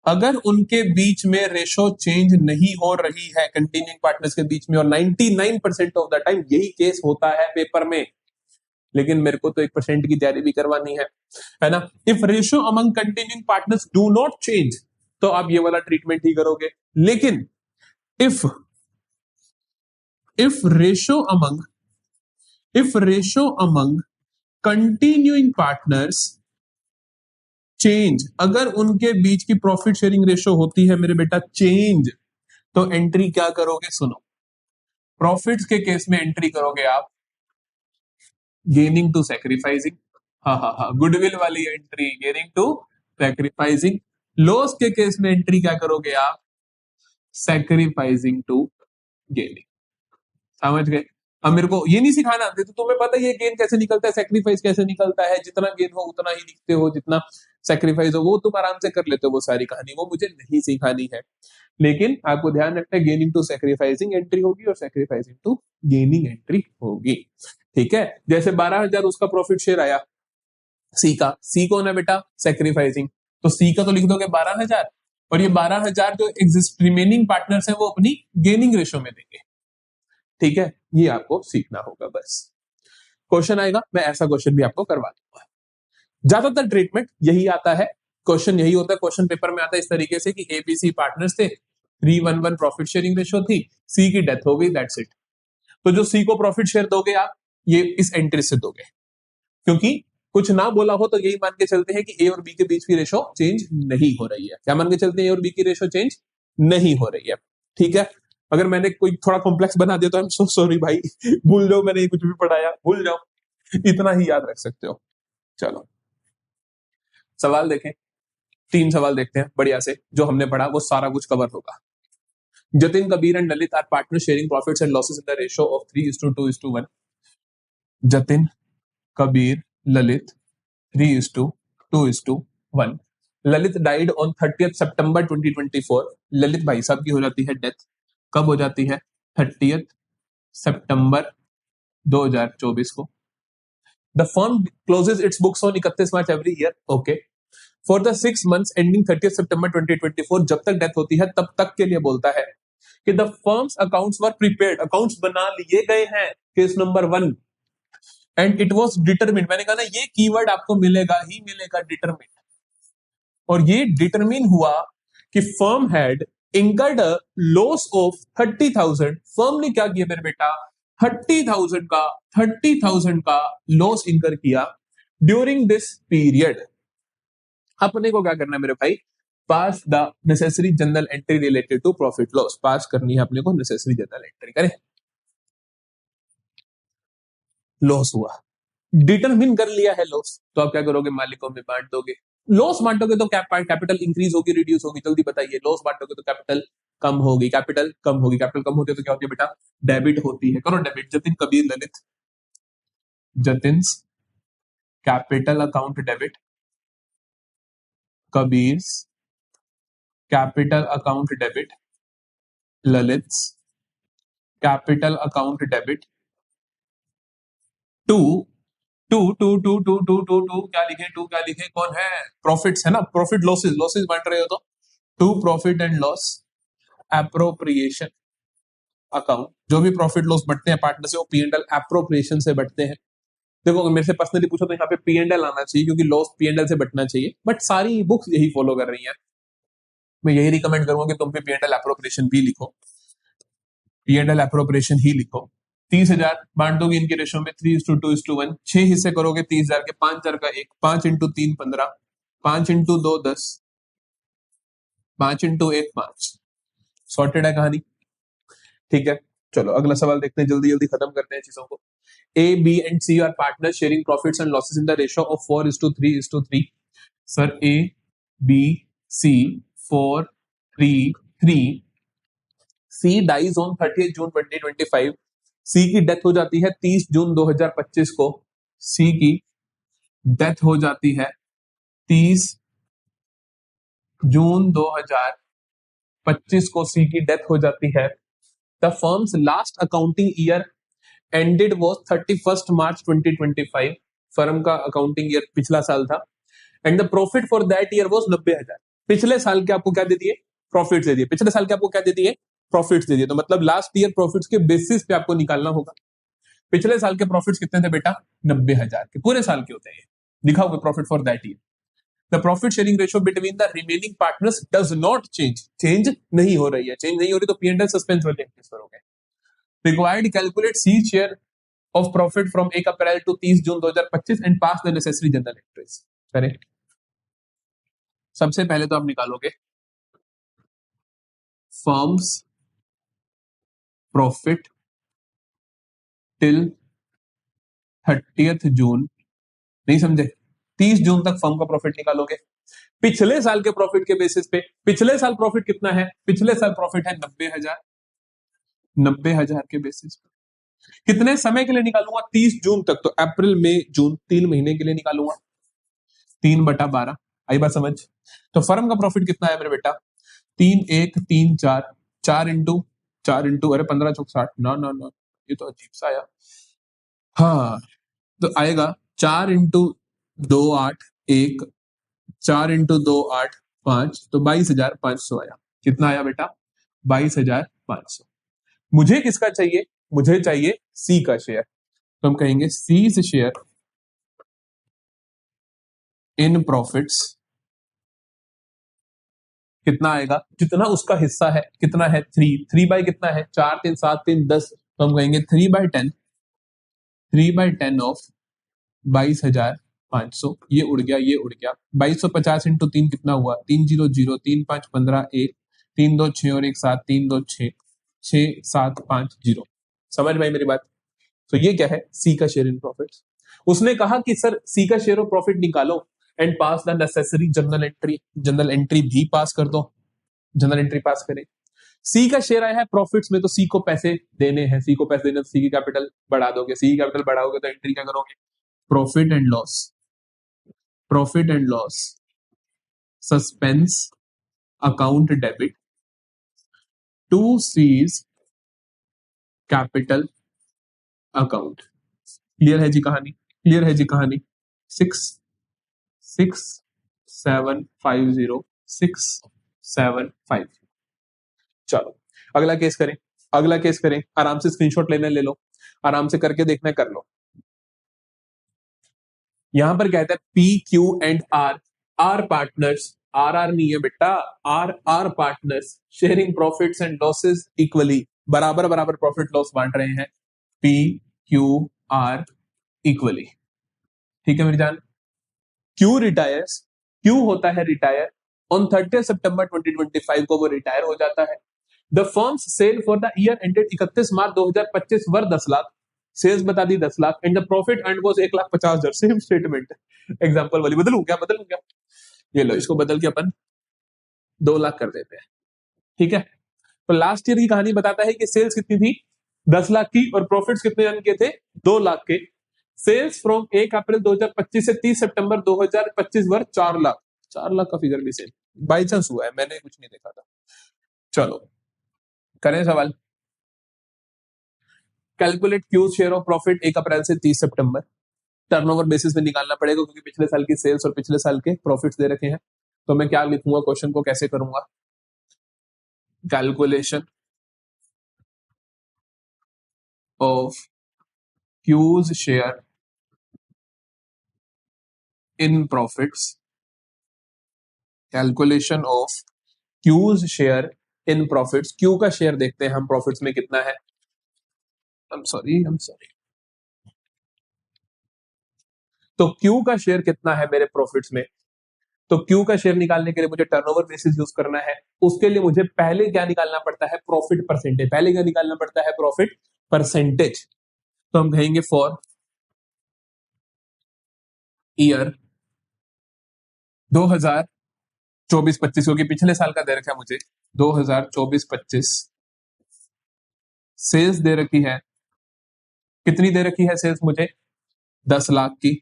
अगर उनके बीच में रेशो चेंज नहीं हो रही है कंटिन्यूइंग पार्टनर्स के बीच में, और 99% ऑफ द टाइम यही केस होता है पेपर में, लेकिन मेरे को तो 1% की तैयारी भी करवानी है ना। If ratio among continuing partners do not change, तो आप ये वाला ट्रीटमेंट ही करोगे। लेकिन if ratio among continuing partners change, अगर उनके बीच की प्रॉफिट शेयरिंग रेशियो होती है मेरे बेटा चेंज, तो एंट्री क्या करोगे, सुनो, प्रॉफिट्स के केस में एंट्री करोगे आप गेनिंग टू सैक्रिफाइसिंग, हाँ, गुडविल वाली entry, gaining to sacrificing. Loss के केस में एंट्री क्या करोगे आप, सैक्रिफाइसिंग टू गेनिंग। समझ गए? अब मेरे को ये नहीं सिखाना, तो तुम्हें पता ही है गेन कैसे निकलता है, सैक्रिफाइस कैसे निकलता है, जितना गेन हो उतना ही लिखते हो, जितना सैक्रिफाइस हो वो तुम आराम से कर लेते हो, वो सारी कहानी वो मुझे नहीं सिखानी है। लेकिन आपको ध्यान रखना है, गेनिंग टू सैक्रिफाइसिंग एंट्री होगी और सैक्रिफाइसिंग टू गेनिंग एंट्री होगी। ठीक है, जैसे 12,000 उसका प्रॉफिट शेयर आया सी का, सी कौन है बेटा, सैक्रिफाइसिंग, तो सी का तो लिख दोगे 12,000, और ये 12,000 जो एग्जिस्ट रिमेनिंग पार्टनर्स है वो अपनी गेनिंग रेशो में देंगे। ठीक है, ये आपको सीखना होगा बस। क्वेश्चन आएगा, मैं ऐसा क्वेश्चन भी आपको करवा दूंगा। ज्यादातर ट्रीटमेंट यही आता है, क्वेश्चन यही होता है, क्वेश्चन पेपर में आता है इस तरीके से कि एबीसी पार्टनर्स थे, 3:1 प्रॉफिट शेयरिंग रेशो थी, सी की डेथ हो गई, दैट्स इट। तो जो सी को प्रॉफिट शेयर दोगे आप, ये इस एंट्री से दोगे, क्योंकि कुछ ना बोला हो तो यही मान के चलते हैं कि ए और बी के बीच की रेशो चेंज नहीं हो रही है। क्या मान के चलते हैं, ए और बी की रेशो चेंज नहीं हो रही है। ठीक है, अगर मैंने कोई थोड़ा कॉम्प्लेक्स बना दिया तो आई एम सो सॉरी भाई, भूल जाओ मैंने कुछ भी पढ़ाया, भूल जाओ, इतना ही याद रख सकते हो। चलो सवाल देखें, 3 सवाल देखते हैं बढ़िया से, जो हमने पढ़ा वो सारा कुछ कवर होगा। Jatin, Kabir and Lalit are partner sharing profits and losses in the ratio of 3:2:1। Jatin, Kabir, Lalit 3:2:1। Lalit died on 30 सितंबर 2024। ललित भाई साहब की हो जाती है डेथ, कब हो जाती है, 30 सितंबर 2024 को। The firm closes its books on 31 March every year. Okay, for the 6 months ending 30 सितंबर 2024, जब तक डेथ होती है तब तक के लिए बोलता है कि the firms accounts were prepared, accounts बना लिए गए हैं। Case number 1, and it was determined, मैंने कहा ना ये कीवर्ड आपको मिलेगा ही मिलेगा, डिटरमिन्ड। और ये डिटरमिन हुआ कि firm had incurred a loss of 30,000। Firm ने क्या किया मेरे बेटा, 30,000 का लॉस इंकर किया ड्यूरिंग दिस पीरियड। अपने को क्या करना है मेरे भाई, pass the necessary journal entry related to profit loss, pass करनी है अपने को नेसेसरी जनरल एंट्री। करें, लॉस हुआ, डिटरमिन कर लिया है लॉस, तो आप क्या करोगे, मालिकों में बांट दोगे। लॉस बांटोगे तो कैपिटल इंक्रीज होगी, रिड्यूस होगी, जल्दी बताइए। लॉस बांटोगे तो कैपिटल कम होगी, कैपिटल कम होगी, कैपिटल कम होती है तो क्या होती है बेटा, डेबिट होती है। करो debit, Jatin Kabir Lalit, Jatin capital account debit, Kabir capital account debit, Lalit capital account debit to to to to to to to to क्या लिखे, टू क्या लिखे, कौन है, प्रॉफिट्स है ना, प्रॉफिट लॉसेस, लॉसेस बांट रहे हो तो to profit and loss appropriation account. जो भी प्रॉफिट लॉस बढ़ते हैं पार्टनर से वो P&L एप्रोप्रिएशन से बढ़ते हैं। देखो अगर मेरे से पर्सनली पूछो तो यहाँ पे P&L आना चाहिए क्योंकि लॉस P&L से बढ़ना चाहिए, बट सारी बुक्स यही फॉलो कर रही हैं। मैं यही रिकमेंड करूंगा कि तुम भी P&L एप्रोप्रिएशन भी लिखो, P&L एप्रोप्रिएशन ही लिखो। 30,000 बांट दोगे इनके रेशो में 3:2:1, 6 हिस्से करोगे 30,000 के, 5,000 का एक, 5 इंटू 3 15, 5 इंटू 2 10, 5 इंटू 1 5। सॉर्टेड है कहानी, ठीक है। चलो अगला सवाल देखते हैं, जल्दी जल्दी खत्म करते हैं चीजों को। A, B and C are partners sharing profits and losses in the ratio of 4:3:3. Sir A, B, C 4, 3, 3. C dies on 30th June 2025. C की डेथ हो जाती है 30 जून 2025 को। C की डेथ हो जाती है 30 जून 2025 को। C की डेथ हो जाती है। The firm's last accounting year ended was 31st March 2025. Firm का अकाउंटिंग ईयर पिछला साल था, and the profit for that year was 90,000। पिछले साल के आपको क्या दे दिए, प्रॉफिट्स दे दिए। पिछले साल के आपको क्या दे दिए, प्रॉफिट्स दे दिए। तो मतलब लास्ट ईयर प्रॉफिट्स के बेसिस पे आपको निकालना होगा। पिछले साल के प्रॉफिट्स कितने थे बेटा, 90,000 के, पूरे साल के होते हैं। लिखा हुआ profit for that year. The profit sharing ratio between the remaining partners does not change, change नहीं हो रही है। चेंज नहीं हो रही तो P&L सस्पेंस वाले एंट्रीज करोगे। Required calculate C share of profit from 1 April to 30 June 2025 and pass the necessary journal entries. करें, सबसे पहले तो आप निकालोगे फर्म्स प्रॉफिट टिल 30th जून, नहीं समझे, 30 जून तक फर्म का प्रॉफिट निकालोगे पिछले साल के प्रॉफिट के बेसिस पे। पिछले साल प्रॉफिट कितना है, पिछले साल प्रॉफिट है 90,000, 90,000 के बेसिस पे कितने समय के लिए निकालूंगा, 30 जून तक। तो अप्रैल मई जून 3 महीने के लिए निकालूंगा, 3/12। आई बात समझ। तो फर्म का प्रॉफिट कितना है मेरे बेटा, 3 1 3 4, 4 इंटू अरे 15 चौक 60, ना ना ना ये तो अजीब सा आया। हाँ तो आएगा 4 इंटू 2 8 1, 4 इंटू 2 8 5, तो 22,500 आया। कितना आया बेटा, 22,500। मुझे किसका चाहिए, मुझे चाहिए सी का शेयर। तो हम कहेंगे सी से शेयर इन प्रॉफिट्स कितना आएगा, जितना उसका हिस्सा है। कितना है, 3 बाई कितना है, 4 3 7 3 10। तो हम कहेंगे 3/10, 3/10 ऑफ 22,500। ये उड़ गया, ये उड़ गया। 2250 इंटू 3 कितना हुआ, 3 0 0 3 5 15 1 3 2 6 और 1 7 3 2 6 6 7 5 0। समझ में आई मेरी बात। तो ये क्या है, सी का शेयर इन प्रॉफिट्स। उसने कहा कि सर सी का शेयर ऑफ प्रॉफिट निकालो and pass the necessary journal entry. General entry भी पास कर दो, जनरल एंट्री पास करें। सी का शेयर आया है प्रॉफिट्स में, तो सी को पैसे देने हैं। सी को पैसे देने, सी की कैपिटल बढ़ा दोगे। सी की कैपिटल बढ़ाओगे तो एंट्री क्या करोगे, profit and loss, profit and loss suspense account debit to C's capital account. Clear है जी कहानी, क्लियर है जी कहानी। 66750 चलो अगला केस करें, अगला केस करें। आराम से स्क्रीनशॉट लेना ले लो, आराम से करके देखना कर लो। यहां पर कहता है P Q and R are partners, R R नहीं है बेटा, R are partners sharing profits and losses equally, बराबर बराबर प्रॉफिट लॉस बांट रहे हैं। पी क्यू आर इक्वली, ठीक है मेरी जान। क्यू रिटायर्स, क्यू होता है रिटायर ऑन 30 सितंबर 2025 को वो रिटायर हो जाता है। The firm's sale for the year ended 31 March 2025 were 10 lakh, sales बता दी 10 lakh and the profit earned was 1,50,000। Same statement, example वाली बदलूं क्या, बदलूं क्या? ये लो, इसको बदल के अपन 2 लाख कर देते हैं, ठीक है। तो लास्ट ईयर की कहानी बताता है कि सेल्स कितनी थी, 10 लाख की, और प्रॉफिट्स कितने रन के थे, 2 लाख के। सेल्स फ्रॉम 1 अप्रैल 2025 से 30 सितंबर 2025 वर 4 लाख, 4 लाख का फिगर भी सेम बाई चांस हुआ है, मैंने कुछ नहीं देखा था। चलो करें सवाल। Calculate Q share of profit 1 अप्रैल से 30 सितंबर। टर्नओवर बेसिस पे निकालना पड़ेगा क्योंकि पिछले साल की सेल्स और पिछले साल के प्रॉफिट्स दे रखे हैं। तो मैं क्या लिखूंगा, क्वेश्चन को कैसे करूंगा, calculation of Q's share in profits, calculation of Q's share in profits. Q का शेयर देखते हैं हम प्रॉफिट्स में कितना है। I'm sorry। तो क्यू का शेयर कितना है मेरे प्रॉफिट्स में, तो क्यू का शेयर निकालने के लिए मुझे टर्नओवर बेसिस यूज करना है। उसके लिए मुझे पहले क्या निकालना पड़ता है, प्रॉफिट परसेंटेज। पहले क्या निकालना पड़ता है, प्रॉफिट परसेंटेज। तो हम कहेंगे फॉर ईयर 2024-25, क्योंकि पिछले साल का दे रखा है मुझे 2024-25, सेल्स दे रखी है, कितनी दे रखी है सेल्स मुझे, 10 लाख की,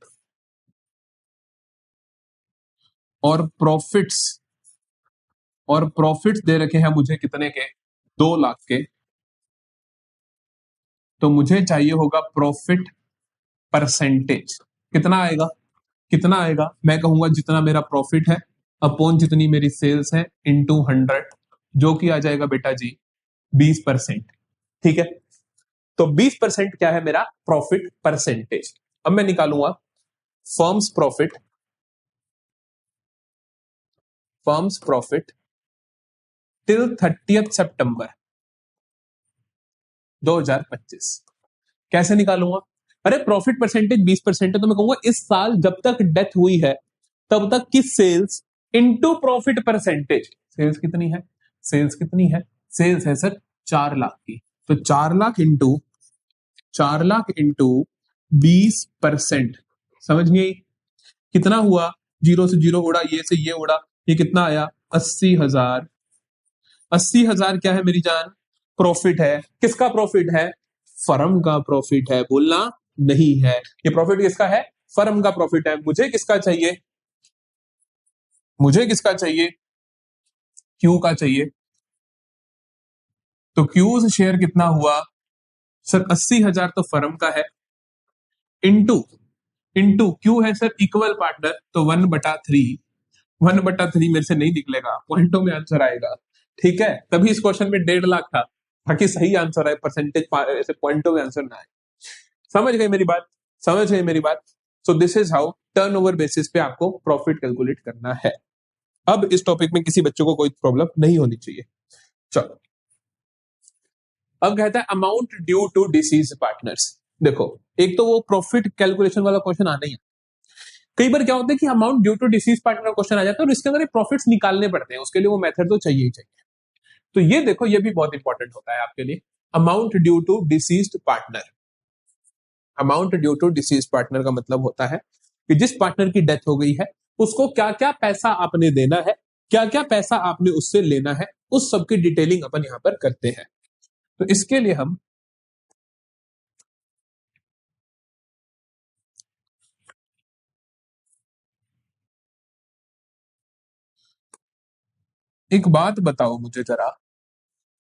और प्रॉफिट्स, और प्रॉफिट्स दे रखे हैं मुझे कितने के, 2 लाख के। तो मुझे चाहिए होगा प्रॉफिट परसेंटेज। कितना आएगा, कितना आएगा, मैं कहूंगा जितना मेरा प्रॉफिट है अपॉन जितनी मेरी सेल्स है इनटू 100, जो कि आ जाएगा बेटा जी 20%, ठीक है। तो 20% क्या है मेरा प्रॉफिट परसेंटेज। अब मैं निकालूंगा firms profit, firms profit till 30 सितंबर 2025। कैसे निकालूंगा, अरे प्रॉफिट परसेंटेज 20% है, तो मैं कहूंगा इस साल जब तक डेथ हुई है तब तक की sales into profit percentage. Sales कितनी है, सेल्स कितनी है, सेल्स है सर 4 लाख की। तो 4 लाख इंटू 20%, समझ नहीं आई? कितना हुआ, जीरो से जीरो उड़ा, ये से ये उड़ा, ये कितना आया, 80,000। 80,000 क्या है मेरी जान, प्रॉफिट है। किसका प्रॉफिट है, फर्म का प्रॉफिट है, बोलना नहीं है। ये प्रॉफिट किसका है, फर्म का प्रॉफिट है। मुझे किसका चाहिए, मुझे किसका चाहिए, क्यू का चाहिए। तो क्यूज शेयर कितना हुआ सर, 80,000 तो फर्म का है, इंटू इंटू क्यू है सर इक्वल पार्टनर, तो 1/3। 1/3 मेरे से नहीं निकलेगा, पॉइंटों में आंसर आएगा, ठीक है। तभी इस क्वेश्चन में 1.5 लाख था, ताकि सही आंसर आए, परसेंटेज ऐसे पॉइंटों में आंसर ना आए। समझ गए मेरी बात, समझ गए मेरी बात। So this is how turnover basis पे आपको प्रॉफिट कैलकुलेट करना है। अब इस टॉपिक में किसी बच्चों को कोई प्रॉब्लम नहीं होनी चाहिए। चलो अब कहता है amount due to deceased partners. देखो एक तो वो प्रॉफिट कैलकुलेशन वाला क्वेश्चन आना ही है। कई बार क्या होता है कि amount due to deceased partner question आ जाता है और इसके अंदर प्रॉफिट्स निकालने पड़ते हैं, उसके लिए वो मेथड तो चाहिए ही चाहिए। तो ये देखो, ये भी बहुत इंपॉर्टेंट होता है आपके लिए। Amount due to deceased partner, amount due to deceased partner का मतलब होता है कि जिस पार्टनर की डेथ हो गई है उसको क्या क्या पैसा आपने देना है, क्या क्या पैसा आपने उससे लेना है, उस सब की डिटेलिंग अपन यहां पर करते हैं। तो इसके लिए हम एक बात बताओ मुझे जरा,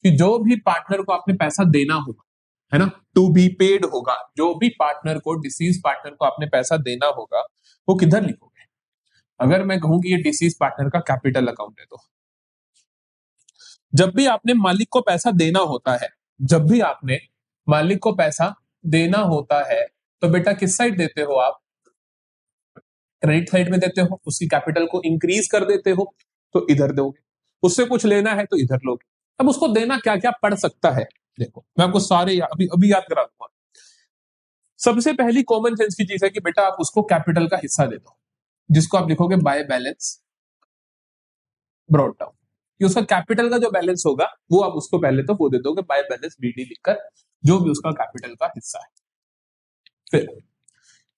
कि जो भी पार्टनर को आपने पैसा देना होगा, है ना, टू बी पेड होगा, जो भी पार्टनर को, डिसीज पार्टनर को आपने पैसा देना होगा, वो किधर लिखोगे? अगर मैं कहूं कि ये डिसीज पार्टनर का कैपिटल अकाउंट है, तो जब भी आपने मालिक को पैसा देना होता है, जब भी आपने मालिक को पैसा देना होता है, तो बेटा किस साइड देते हो आप? क्रेडिट साइड में देते हो, उसकी कैपिटल को इंक्रीज कर देते हो, तो इधर दोगे। उससे कुछ लेना है तो इधर लोगे। अब उसको देना क्या क्या पड़ सकता है, देखो मैं आपको सारे अभी अभी याद करा दूंगा। सबसे पहली कॉमन सेंस की चीज है कि बेटा आप उसको कैपिटल का हिस्सा दे दो, जिसको आप लिखोगे बाय बैलेंस ब्रॉट डाउन, कि उसका कैपिटल का जो बैलेंस होगा वो आप उसको पहले तो वो दे दोगे बाय बैलेंस बीडी लिखकर, जो भी उसका कैपिटल का हिस्सा है।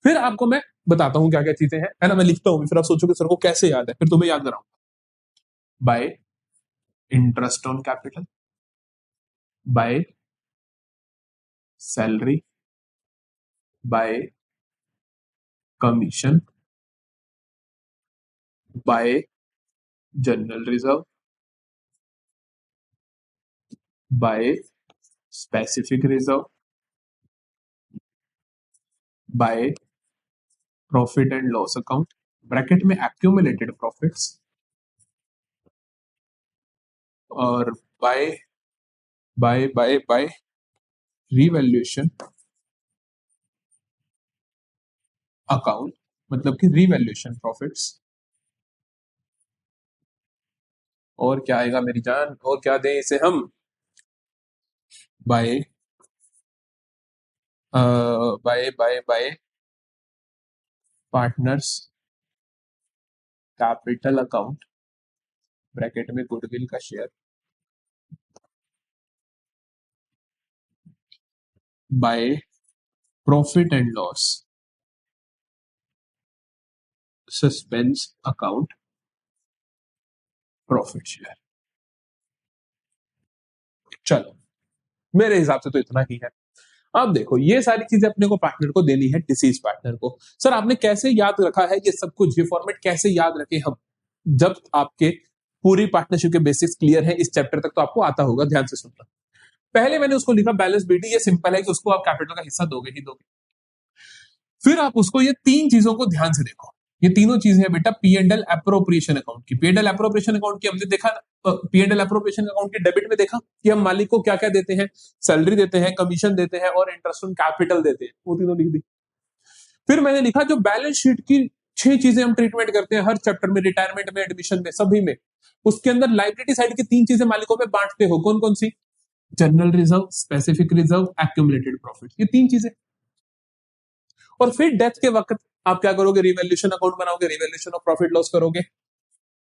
फिर आपको मैं बताता हूं क्या क्या चीजें हैं, है ना, मैं लिखता हूं, फिर आप सोचोगे सर को कैसे याद है, फिर तुम्हें याद कराऊंगा। By interest on capital, by salary, by commission, by general reserve, by specific reserve, by profit and loss account, bracket में एक्यूमुलेटेड प्रॉफिट्स, और by by by by revaluation account, मतलब कि रिवैल्यूएशन प्रॉफिट्स। और क्या आएगा मेरी जान, और क्या दें इसे हम? By by by by partners capital account, bracket में गुडविल का share, by profit and loss suspense account, profit share. चलो मेरे हिसाब से तो इतना ही है। अब देखो ये सारी चीजें अपने को पार्टनर को देनी है, डिसीज पार्टनर को। सर आपने कैसे याद रखा है ये सब कुछ, ये फॉर्मेट कैसे याद रखे हम? जब आपके पूरी पार्टनरशिप के बेसिक्स क्लियर है इस चैप्टर तक तो आपको आता होगा, ध्यान से सुनना। पहले मैंने उसको लिखा बैलेंस बीटी, ये सिंपल है कि उसको आप कैपिटल का हिस्सा दोगे ही दोगे। फिर आप उसको ये तीन चीजों को ध्यान से देखो, ये तीनों चीजें है बेटा P and L appropriation account की। P and L appropriation account की हमने देखा, P and L appropriation account के डेबिट में देखा कि हम मालिक को क्या क्या देते हैं, सैलरी देते हैं, कमीशन देते हैं और इंटरेस्ट ऑन कैपिटल देते हैं, वो तीनों लिख दी। फिर मैंने लिखा जो बैलेंस शीट की 6 चीजें हम ट्रीटमेंट करते हैं हर चैप्टर में, रिटायरमेंट में, एडमिशन में, सभी में, उसके अंदर लाइबिलिटी साइड की 3 चीजें मालिकों में बांटते हो, कौन कौन सी? General reserve, specific reserve, accumulated profit, ये 3 चीजें। और फिर डेथ के वक्त आप क्या करोगे? रिवैल्यूएशन अकाउंट बनाओगे, रिवैल्यूएशन ऑफ प्रॉफिट लॉस करोगे,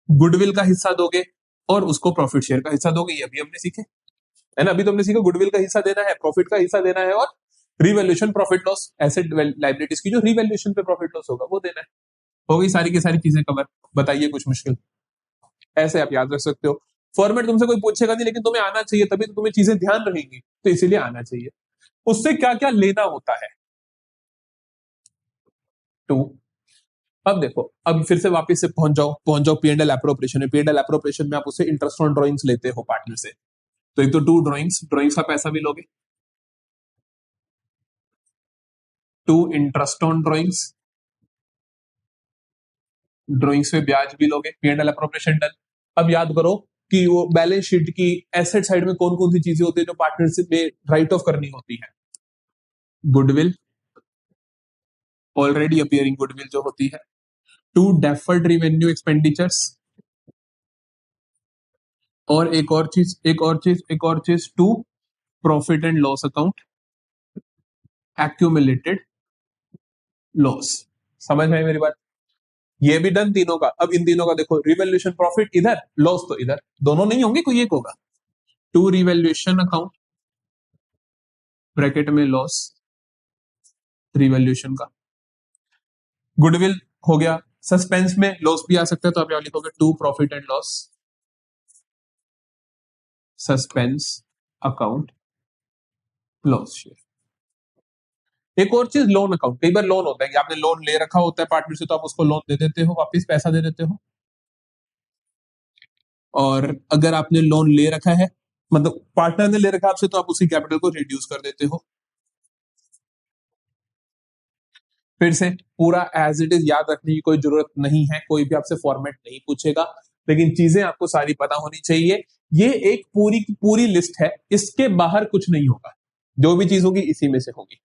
गुडविल का हिस्सा दोगे और उसको प्रॉफिट शेयर का हिस्सा दोगे। ये अभी हमने सीखे, है ना, अभी तो हमने सीखा गुडविल का हिस्सा देना है, प्रॉफिट का हिस्सा देना है, और revaluation profit loss asset liabilities की जो रिवैल्यूएशन पे प्रॉफिट लॉस होगा वो देना है। हो गई सारी की सारी चीजें कवर। बताइए कुछ मुश्किल? ऐसे आप याद रख सकते हो। फॉर्मेट तुमसे कोई पूछेगा नहीं, लेकिन तुम्हें आना चाहिए, तभी तो तुम्हें चीजें ध्यान रहेंगी, तो इसीलिए आना चाहिए। उससे क्या क्या लेना होता है? टू, अब देखो, अब फिर से वापस से पहुंच जाओ पी एंड एल एप्रोप्रिएशन में। पी एंड एल एप्रोप्रिएशन में आप उससे इंटरेस्ट ऑन ड्रॉइंग्स लेते हो पार्टनर से, तो एक तो टू ड्रॉइंग्स का पैसा भी लोगे, टू इंटरेस्ट ऑन ड्रॉइंग्स पे ब्याज भी लोगे, P and L appropriation done. अब याद करो कि वो बैलेंस शीट की एसेट साइड में कौन कौन सी चीजें होती है जो पार्टनरशिप में राइट ऑफ करनी होती है? गुडविल, ऑलरेडी अपियरिंग गुडविल जो होती है, टू डेफर्ड रिवेन्यू एक्सपेंडिचर्स, और एक और चीज to profit and loss account, accumulated loss. समझ में आई मेरी बात? ये भी डन तीनों का। अब इन तीनों का देखो, रिवैल्यूएशन प्रॉफिट इधर, लॉस तो इधर, दोनों नहीं होंगे, कोई एक होगा। टू रिवैल्यूएशन अकाउंट, ब्रैकेट में लॉस रिवैल्यूएशन का, गुडविल हो गया, सस्पेंस में लॉस भी आ सकता है, तो आप यहां लिखोगे to profit and loss suspense account loss share. एक और चीज लोन अकाउंट। कई बार लोन होता है कि आपने लोन ले रखा होता है पार्टनर से, तो आप उसको लोन दे देते हो, वापस पैसा दे देते हो। और अगर आपने लोन ले रखा है मतलब पार्टनर ने ले रखा आपसे तो आप उसकी कैपिटल को रिड्यूस कर देते हो। फिर से पूरा एज इट इज याद रखने की कोई जरूरत नहीं है, कोई भी आपसे फॉर्मेट नहीं पूछेगा, लेकिन चीजें आपको सारी पता होनी चाहिए। ये एक पूरी की पूरी लिस्ट है, इसके बाहर कुछ नहीं होगा, जो भी चीज होगी इसी में से होगी।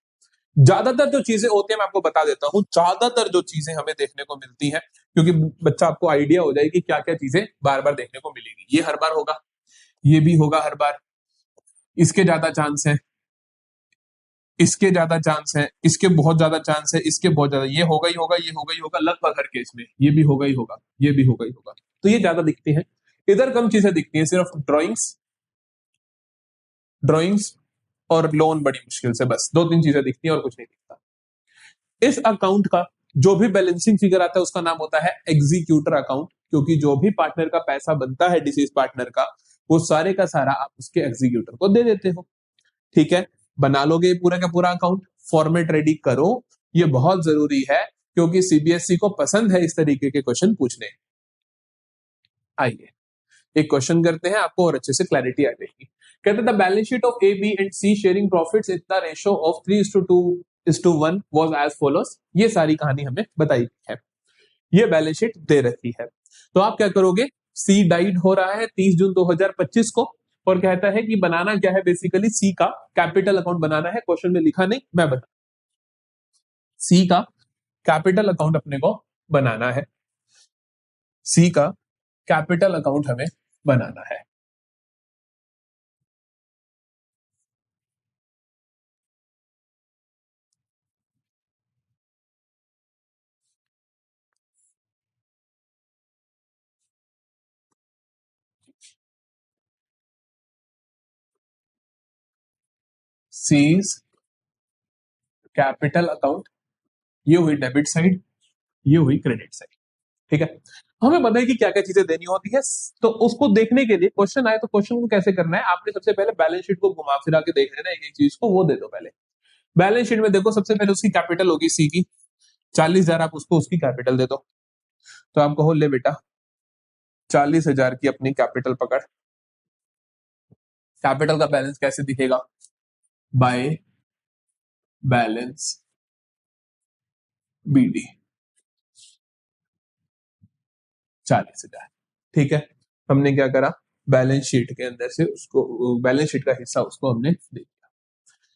ज्यादातर जो चीजें होती है मैं आपको बता देता हूं, ज्यादातर जो चीजें हमें देखने को मिलती हैं, क्योंकि बच्चा आपको आइडिया हो जाए कि क्या क्या चीजें बार बार देखने को मिलेगी। ये हर बार होगा, ये भी होगा हर बार, इसके ज्यादा चांस है, इसके ज्यादा चांस है, इसके बहुत ज्यादा चांस है, इसके बहुत ज्यादा, ये होगा ही होगा, ये होगा ही होगा, लगभग हर केस में ये भी होगा ही होगा, ये भी होगा ही होगा। तो ये ज्यादा दिखती है। इधर कम चीजें दिखती हैं, सिर्फ ड्रॉइंग्स, ड्रॉइंग्स और लोन बड़ी मुश्किल से, बस दो तीन चीजें दिखती हैं और कुछ नहीं दिखता। इस अकाउंट का जो भी बैलेंसिंग फिगर आता है उसका नाम होता है एग्जीक्यूटर अकाउंट, क्योंकि जो भी पार्टनर का पैसा बनता है डिसीज पार्टनर का, वो सारे का सारा आप उसके एग्जीक्यूटर को दे देते हो। ठीक है, बना लोगे पूरा का पूरा अकाउंट, फॉर्मेट रेडी करो, ये बहुत जरूरी है, क्योंकि सीबीएसई को पसंद है इस तरीके के क्वेश्चन पूछने। आइए एक क्वेश्चन करते हैं, आपको और अच्छे से क्लैरिटी आ जाएगी। कहते हैं the balance sheet of A B and C sharing profits in the ratio of 3:2:1 was as follows. ये सारी कहानी हमें बताई है, ये बैलेंस शीट दे रखी है। तो आप क्या करोगे, सी डाइड हो रहा है 30 जून 2025 को, और कहता है कि बनाना क्या है, बेसिकली सी का कैपिटल अकाउंट बनाना है। क्वेश्चन में लिखा नहीं, मैं बता, सी का कैपिटल अकाउंट अपने को बनाना है, सी का कैपिटल अकाउंट हमें बनाना है। सीज कैपिटल अकाउंट, ये हुई डेबिट साइड, ये हुई क्रेडिट साइड। ठीक है, हमें पता है कि क्या क्या चीजें देनी होती है, तो उसको देखने के लिए क्वेश्चन आए तो क्वेश्चन को कैसे करना है, आपने सबसे पहले बैलेंस शीट को घुमा फिरा के देख लेना, एक एक चीज को वो दे दो पहले। बैलेंस शीट में देखो, सबसे पहले उसकी कैपिटल होगी सी की 40,000, आप उसको उसकी कैपिटल दे दो। तो आप कहो ले बेटा 40,000 की अपनी कैपिटल पकड़। कैपिटल का बैलेंस कैसे दिखेगा, बाय बैलेंस बीडी 40,000। ठीक है, हमने क्या करा, बैलेंस शीट के अंदर से उसको, बैलेंस शीट का हिस्सा उसको हमने दे दिया।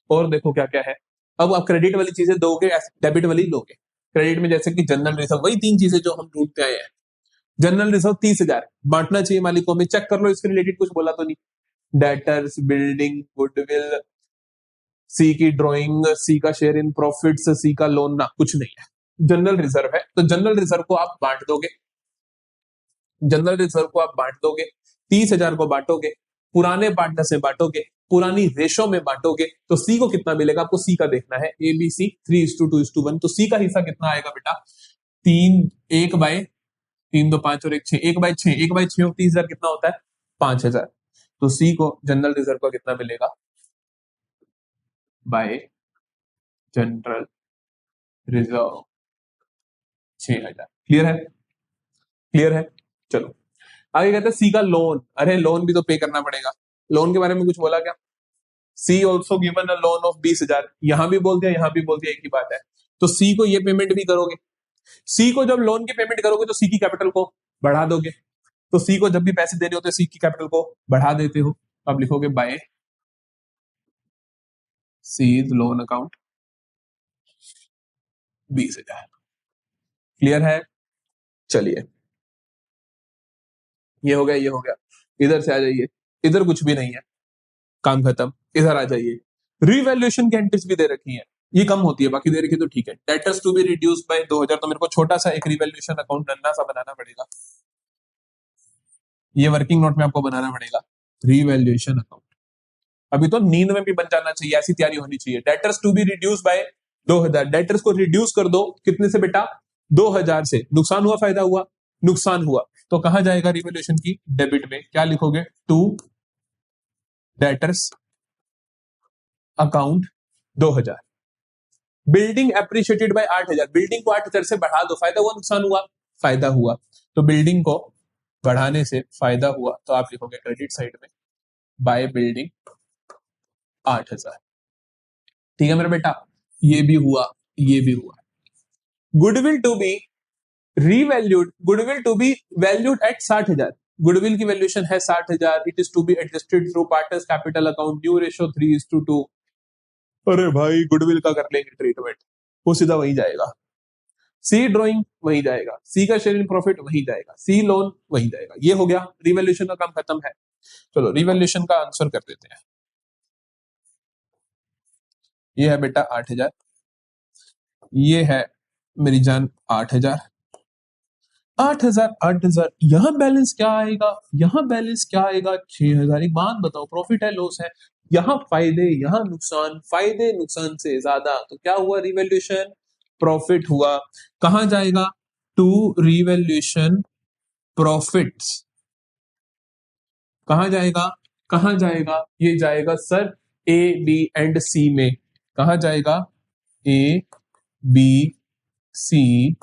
और देखो क्या क्या है, अब आप क्रेडिट वाली चीजें दोगे, डेबिट वाली लोगे। क्रेडिट में जैसे कि जनरल रिजर्व, वही तीन चीजें जो हम ढूंढते आए हैं। जनरल रिजर्व 30,000 बांटना चाहिए मालिकों में, चेक कर लो इसके रिलेटेड कुछ बोला तो नहीं। डेटर्स, बिल्डिंग, गुडविल, सी की ड्राइंग, सी का शेयर इन प्रॉफिट्स, सी का लोन, ना कुछ नहीं है। जनरल रिजर्व है, तो जनरल रिजर्व को आप बांट दोगे, जनरल रिजर्व को आप बांट दोगे, 30,000 को बांटोगे, पुराने पार्टनर से बांटोगे, पुरानी रेशो में बांटोगे, तो सी को कितना मिलेगा, आपको सी का देखना है। ए बी सी 3:2:1, तो सी का हिस्सा कितना आएगा बेटा, 3, 1/3, 2, 5 और 1, 6, 1/6, 1/6 और 30,000 कितना होता है, 5,000। तो सी को जनरल रिजर्व का कितना मिलेगा, बाय जनरल रिजर्व 6,000। क्लियर है, क्लियर है। चलो आगे कहते हैं सी का लोन, अरे लोन भी तो पे करना पड़ेगा, लोन के बारे में कुछ बोला क्या, C also given a loan of 20,000, यहां भी बोल दिया यहां भी बोल दिया, एक ही बात है। तो सी को ये पेमेंट भी करोगे, सी को जब लोन की पेमेंट करोगे तो सी की कैपिटल को बढ़ा दोगे, तो सी को जब भी पैसे देने होते सी की कैपिटल को बढ़ा देते हो। अब लिखोगे by C's loan account 20,000। Clear है, चलिए ये हो गया, ये हो गया। इधर से आ जाइए, इधर कुछ भी नहीं है, काम खत्म। इधर आ जाइए, रिवैल्यूएशन की एंट्रीज भी दे रखी है, ये कम होती है, बाकी दे रखी है तो ठीक है। Debtors to be reduce by 2,000, तो मेरे को छोटा सा एक रिवैल्यूएशन अकाउंट नन्ना सा बनाना पड़ेगा, ये वर्किंग नोट में आपको बनाना पड़ेगा, रिवैल्यूएशन अकाउंट। अभी तो नींद में भी बन जाना चाहिए, ऐसी तैयारी होनी चाहिए। Debtors to be reduce by 2,000, debtors को रिड्यूस कर दो, कितने से बेटा, 2,000 से। नुकसान हुआ फायदा हुआ, नुकसान हुआ, तो कहां जाएगा रिवैल्यूएशन की, डेबिट में। क्या लिखोगे, to debtors account 2,000। Building appreciated by 8,000, building को 8,000 से बढ़ा दो, फायदा हुआ नुकसान हुआ, फायदा हुआ, तो बिल्डिंग को बढ़ाने से फायदा हुआ, तो आप लिखोगे क्रेडिट साइड में बाय बिल्डिंग 8,000। ठीक है मेरा बेटा, ये भी हुआ, ये भी हुआ। Goodwill to be revalued, goodwill to be valued at 60,000। Goodwill की वैल्यूएशन है 60,000। It is to be adjusted through partners capital account, new ratio 3:2। अरे भाई गुडविल का कर लेंगे ट्रीटमेंट, वो सीधा वही जाएगा। सी ड्रॉइंग वही जाएगा, सी का शेयर इन प्रॉफिट वही जाएगा, सी लोन वही जाएगा। ये हो गया, रिवैल्यूएशन का काम खत्म है। चलो रिवैल्यूएशन का आंसर कर देते हैं। ये है बेटा 8,000, ये है मेरी जान 8,000, 8,000, 8,000। यहां बैलेंस क्या आएगा, यहां बैलेंस क्या आएगा 6,000। एक बात बताओ, प्रॉफिट है लॉस है, यहां फायदे यहां नुकसान, फायदे नुकसान से ज्यादा, तो क्या हुआ रिवैल्यूएशन, प्रॉफिट हुआ। कहां जाएगा, टू रिवैल्यूएशन प्रॉफिट्स। कहां जाएगा, कहां जाएगा, ये जाएगा sir A B and C में। कहां जाएगा, A B C,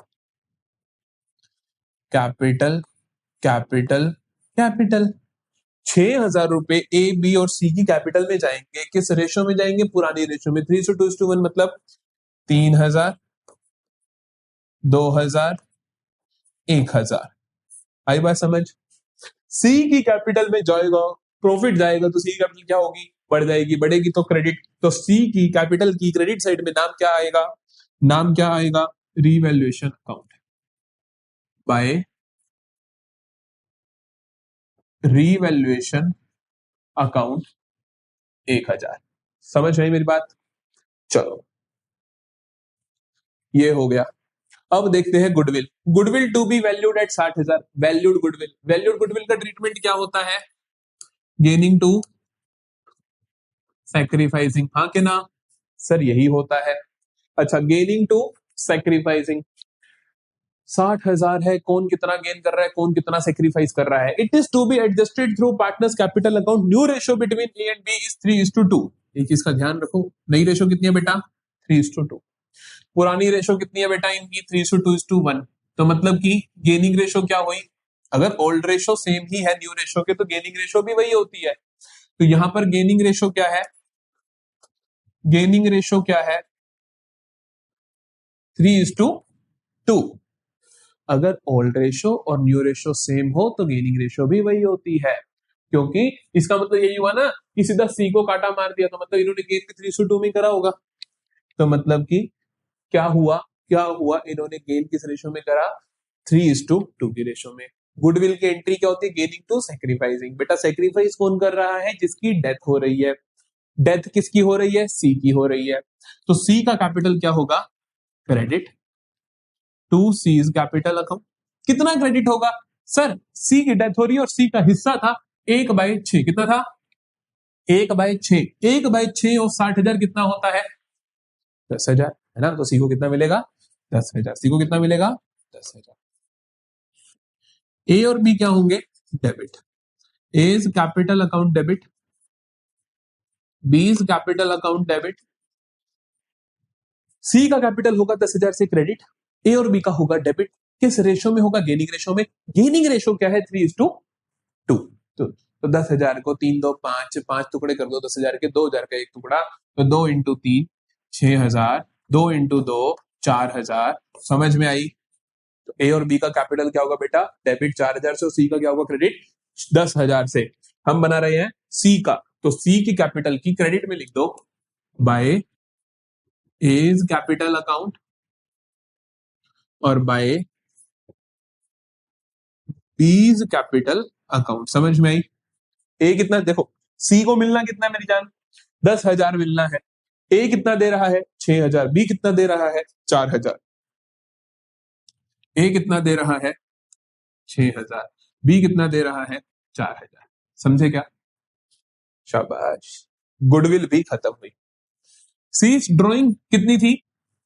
capital capital capital. 6,000 रुपए ए बी और सी की कैपिटल में जाएंगे, किस रेशो में जाएंगे, पुरानी रेशो में 3:2:1, मतलब 3,000, 2,000, 1,000। आई बात समझ। सी की कैपिटल में जाएगा, प्रॉफिट जाएगा, तो सी की कैपिटल क्या होगी, बढ़ जाएगी, बढ़ेगी तो क्रेडिट, तो सी की कैपिटल की क्रेडिट साइड में नाम क्या आएगा, नाम क्या आएगा, revaluation account by revaluation account 1,000। समझ आई मेरी बात। चलो ये हो गया। अब देखते हैं goodwill, goodwill to be valued at 60,000। Valued goodwill, valued goodwill का ट्रीटमेंट क्या होता है, गेनिंग टू सैक्रिफाइसिंग। हाँ के ना सर, यही होता है। अच्छा, गेनिंग टू सैक्रिफाइसिंग, 60,000 है, कौन कितना गेन कर रहा है, कौन कितना सेक्रीफाइस कर रहा है। It is to be adjusted through partners capital account, new ratio between A and B is 3:2। एक चीज का ध्यान रखो, नई रेशियो कितनी है बेटा, 3:2। पुरानी रेशो कितनी है बेटा इनकी, 3:2:1। तो मतलब कि गेनिंग रेशो क्या हुई, अगर ओल्ड रेशो सेम ही है न्यू रेशो के, तो गेनिंग रेशो भी वही होती है। तो यहां पर गेनिंग रेशो क्या है, गेनिंग रेशो क्या है, 3:2। अगर ओल्ड रेशो और न्यू रेशो सेम हो तो गेनिंग रेशो भी वही होती है, क्योंकि इसका मतलब यही हुआ ना कि सीधा सी को काटा मार दिया, तो मतलब इन्होंने गेन भी 3:2 में करा होगा। तो मतलब कि क्या हुआ, क्या हुआ, इन्होंने गेन किस रेशो में करा, 3:2 की रेशो में। गुडविल की एंट्री क्या होती है, गेनिंग टू सैक्रिफाइसिंग। बेटा सैक्रिफाइस कौन कर रहा है, जिसकी डेथ हो रही है। डेथ किसकी हो रही है, सी की हो रही है। तो सी का कैपिटल क्या होगा, credit to C's capital account. कितना क्रेडिट होगा सर, सी की डेथ हो रही है और सी का हिस्सा था 1/6। कितना था, 1/6। 1/6 और 60,000 कितना होता है, 10,000, है ना। तो सी को कितना मिलेगा, 10,000। सी को कितना मिलेगा, 10,000। ए और बी क्या होंगे, debit. A is capital account debit, B is capital account debit. C का कैपिटल होगा 10,000 से क्रेडिट, ए और बी का होगा डेबिट। किस रेशो में होगा, गेनिंग रेशो में। गेनिंग रेशो क्या है, 3:2। तो 10,000 को 3, 2, 5, 5 टुकड़े कर दो, 10,000 के 2,000 का एक टुकड़ा, तो 2 × 3 6,000, 2 × 2 4,000। समझ में आई। तो ए और बी का कैपिटल क्या होगा बेटा, डेबिट 4,000 से, और सी का क्या होगा, क्रेडिट 10,000 से। हम बना रहे हैं सी का, तो सी की कैपिटल की क्रेडिट में लिख दो बाय एज कैपिटल अकाउंट और बाय बीज कैपिटल अकाउंट। समझ में आई। ए कितना, देखो सी को मिलना कितना मेरी जान, 10,000 मिलना है। ए कितना दे रहा है, 6,000। बी कितना दे रहा है, 4,000। ए कितना दे रहा है, 6,000। बी कितना दे रहा है, 4,000। समझे क्या, शाबाश। गुडविल भी खत्म हुई। सी ड्राइंग कितनी थी,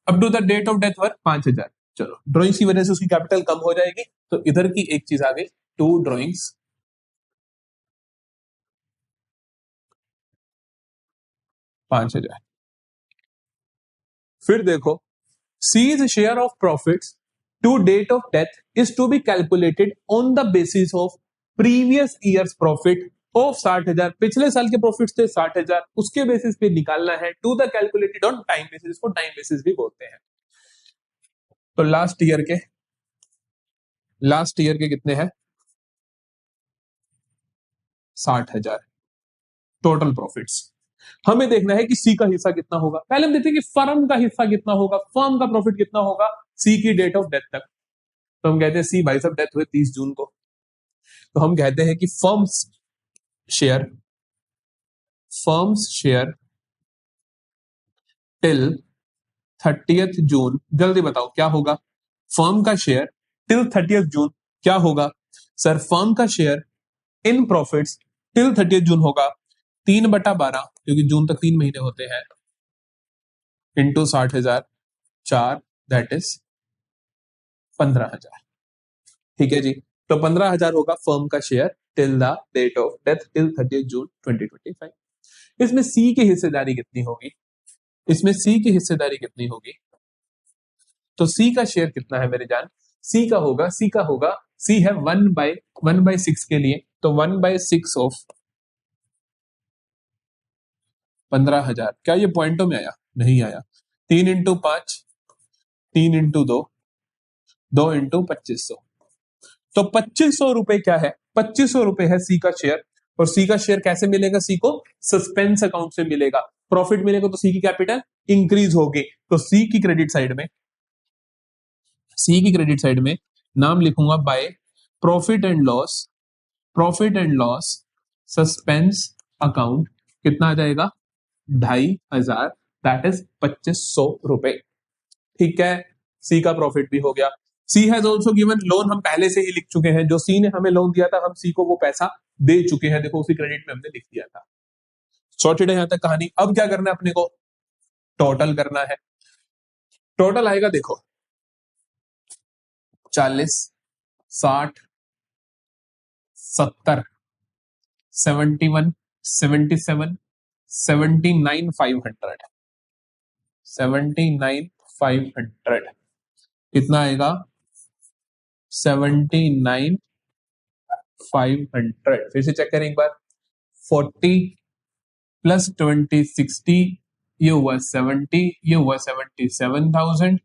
up to the date of death were 5,000। चलो ड्राइंग्स की वजह से उसकी कैपिटल कम हो जाएगी, तो इधर की एक चीज आ गई, 2 ड्राइंग्स 5,000। फिर देखो, C's share of profits to date of death is to be calculated on the basis of previous year's profit of 60,000, पिछले साल के प्रॉफिट्स थे 60,000, उसके बेसिस पे निकालना है to the calculated on time basis, इसको टाइम बेसिस भी बोलते हैं। तो लास्ट ईयर के कितने हैं? 60,000 टोटल प्रॉफिट्स। हमें देखना है कि सी का हिस्सा कितना होगा। पहले हम देखते हैं कि फर्म का हिस्सा कितना होगा, फर्म का प्रॉफिट कितना होगा सी की डेट ऑफ डेथ तक। तो हम कहते हैं सी भाई साहब डेथ हुए 30 जून को, तो हम कहते हैं कि फर्म्स शेयर टिल 30th जून। जल्दी बताओ क्या होगा? फर्म का शेयर टिल 30th जून क्या होगा? सर फर्म का share in profits till 30th जून होगा 3/12, क्योंकि जून तक 3 महीने होते हैं, इंटू 60,000 4, दैट इज 15,000। ठीक है जी, तो 15,000 होगा फर्म का share till the date of death till 30th June 2025। इसमें सी की हिस्सेदारी कितनी होगी? तो सी का शेयर कितना है मेरे जान? सी का होगा सी है 1/6 के लिए, तो 1/6 ऑफ 15,000। क्या ये पॉइंटों में आया? नहीं आया। 3 इंटू 5, 3 इंटू 2, 2 इंटू 2500। तो 2500 रुपए क्या है? 2500 रुपए है सी का शेयर। और सी का शेयर कैसे मिलेगा? सी को सस्पेंस अकाउंट से मिलेगा। प्रॉफिट मिलेगा तो सी की कैपिटल इंक्रीज होगी। तो सी की क्रेडिट साइड में नाम लिखूंगा bye profit and loss suspense account. कितना आ जाएगा? 2,500, दैट इज 2500 रुपए। ठीक है, सी का प्रॉफिट भी हो गया। सी हैज ऑल्सो गिवन लोन, हम पहले से ही लिख चुके हैं। जो सी ने हमें लोन दिया था हम सी को वो पैसा दे चुके हैं, देखो उसी क्रेडिट में हमने लिख दिया था। सॉर्टेड है यहां तक कहानी। अब क्या करना है अपने को? टोटल करना है। टोटल आएगा देखो 40, 60, 70, 71, 77, 79,500, 79,500 कितना आएगा? 79,500। फिर से चेक करें एक बार। 40 प्लस 20 60, ये हुआ 70, ये हुआ 77,000,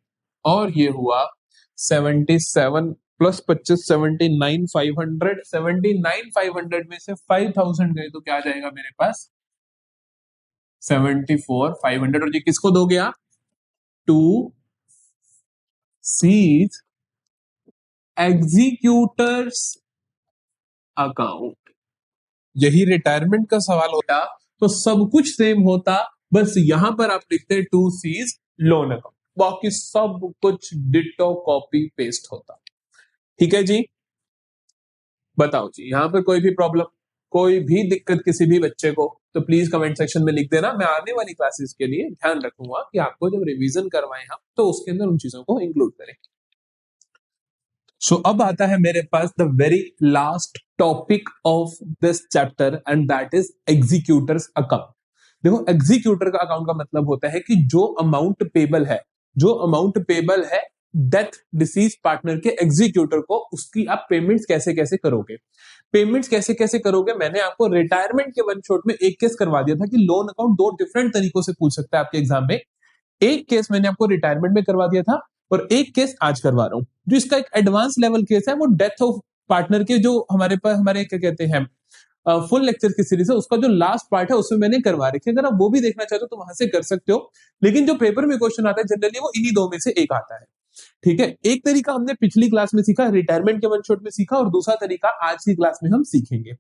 और ये हुआ 77 प्लस 25 79,500। 79,500 में से 5,000 गए तो क्या आ जाएगा मेरे पास? 74,500। और ये किसको दोगे आप? To C's executors account. यही रिटायरमेंट का सवाल होता तो सब कुछ सेम होता, बस यहां पर आप लिखते टू सीज लोन अकाउंट, बाकी सब कुछ डिटो कॉपी पेस्ट होता। ठीक है जी, बताओ जी यहां पर कोई भी प्रॉब्लम, कोई भी दिक्कत किसी भी बच्चे को तो प्लीज कमेंट सेक्शन में लिख देना। मैं आने वाली क्लासेस के लिए ध्यान रखूंगा कि आपको जब रिवीजन करवाएं हम तो उसके अंदर उन चीजों को इंक्लूड करें। सो अब आता है मेरे पास the very last topic of this chapter and that is executors account. देखो एग्जीक्यूटर का अकाउंट का मतलब होता है कि जो अमाउंट पेबल है डेथ डिसीज पार्टनर के एग्जीक्यूटर को, उसकी आप पेमेंट्स कैसे कैसे करोगे। मैंने आपको रिटायरमेंट के वन शॉट में एक केस करवा दिया था कि लोन अकाउंट 2 डिफरेंट तरीकों से पूछ सकता है आपके एग्जाम में। एक केस मैंने आपको रिटायरमेंट में करवा दिया था और एक केस आज करवा रहा हूं। जो इसका एक एडवांस लेवल केस है वो डेथ ऑफ पार्टनर के, जो हमारे पास हमारे क्या कहते हैं फुल लेक्चर की सीरीज है, उसका जो लास्ट पार्ट है उसमें मैंने करवा रखी है। अगर आप वो भी देखना चाहते हो तो वहां से कर सकते हो, लेकिन जो पेपर में क्वेश्चन आता है जनरली वो इन्हीं 2 में से एक आता है। ठीक है, एक तरीका हमने पिछली क्लास में सीखा, रिटायरमेंट के वन शॉट में सीखा, और दूसरा तरीका आज की क्लास में हम सीखेंगे।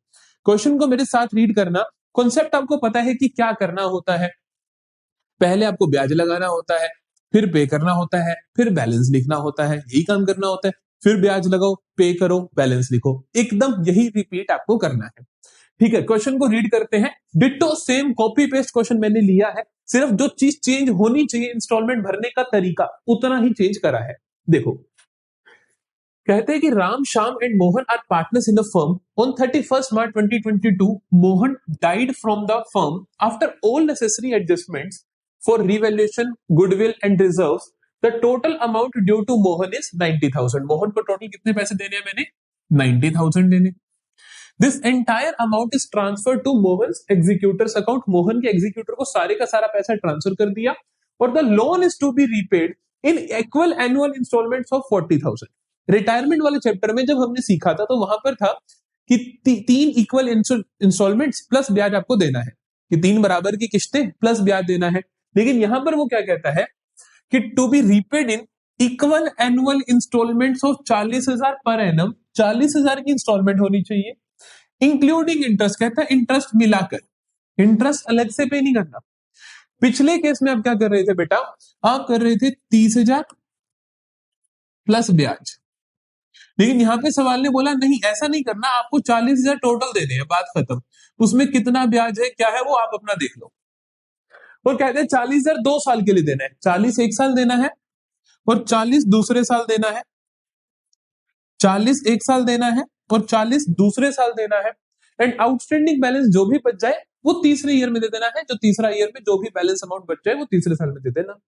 क्वेश्चन को मेरे साथ रीड करना। कॉन्सेप्ट आपको पता है कि क्या करना होता है। पहले आपको ब्याज लगाना होता है, फिर पे करना होता है, फिर बैलेंस लिखना होता है, यही काम करना होता है। फिर ब्याज लगाओ, पे करो, बैलेंस लिखो, एकदम यही रिपीट आपको करना है। ठीक है, क्वेश्चन को रीड करते हैं। Ditto same copy paste question मैंने लिया है, सिर्फ जो चीज चेंज होनी चाहिए इंस्टॉलमेंट भरने का तरीका उतना ही चेंज करा है। देखो कहते हैं कि Ram Shyam and Mohan are partners in the firm on 31st March 2022। Mohan died from the firm after all necessary adjustments for revaluation goodwill and reserves. The total amount due to Mohan is 90,000। Mohan को टोटल कितने पैसे देने हैं मैंने? 90,000 देने। This entire amount is transfer to Mohan's executors account. Mohan के executor को सारे का सारा पैसा ट्रांसफर कर दिया और the loan is to be repaid in equal annual installments of 40,000। Retirement वाले चैप्टर में जब हमने सीखा था तो वहां पर था कि तीन इक्वल इंस्टॉलमेंट्स प्लस ब्याज आपको देना है, कि तीन बराबर की किस्तें प्लस ब्याज देना है। लेकिन यहां पर वो क्या कहता है कि to be repaid in equal annual installments of 40,000 per annum. 40,000 की इंस्टॉलमेंट होनी चाहिए इंक्लूडिंग इंटरेस्ट। कहता है इंटरेस्ट मिलाकर, इंटरेस्ट अलग से पे नहीं करना। पिछले केस में आप क्या कर रहे थे बेटा, आप कर रहे थे 30,000 प्लस ब्याज। लेकिन यहां पे सवाल ने बोला नहीं, ऐसा नहीं करना, आपको 40,000 टोटल देने हैं, बात खत्म। उसमें कितना ब्याज है क्या है वो आप अपना देख लो। और कहते हैं 40,000 2 साल के लिए देना है, 40 एक साल देना है और 40 दूसरे साल देना है, 40 एक साल देना है और 40 दूसरे साल देना है। एंड आउटस्टैंडिंग बैलेंस जो भी बच जाए वो तीसरे ईयर में दे देना है। जो तीसरा ईयर में जो भी बैलेंस अमाउंट बच जाए वो तीसरे साल में दे देना।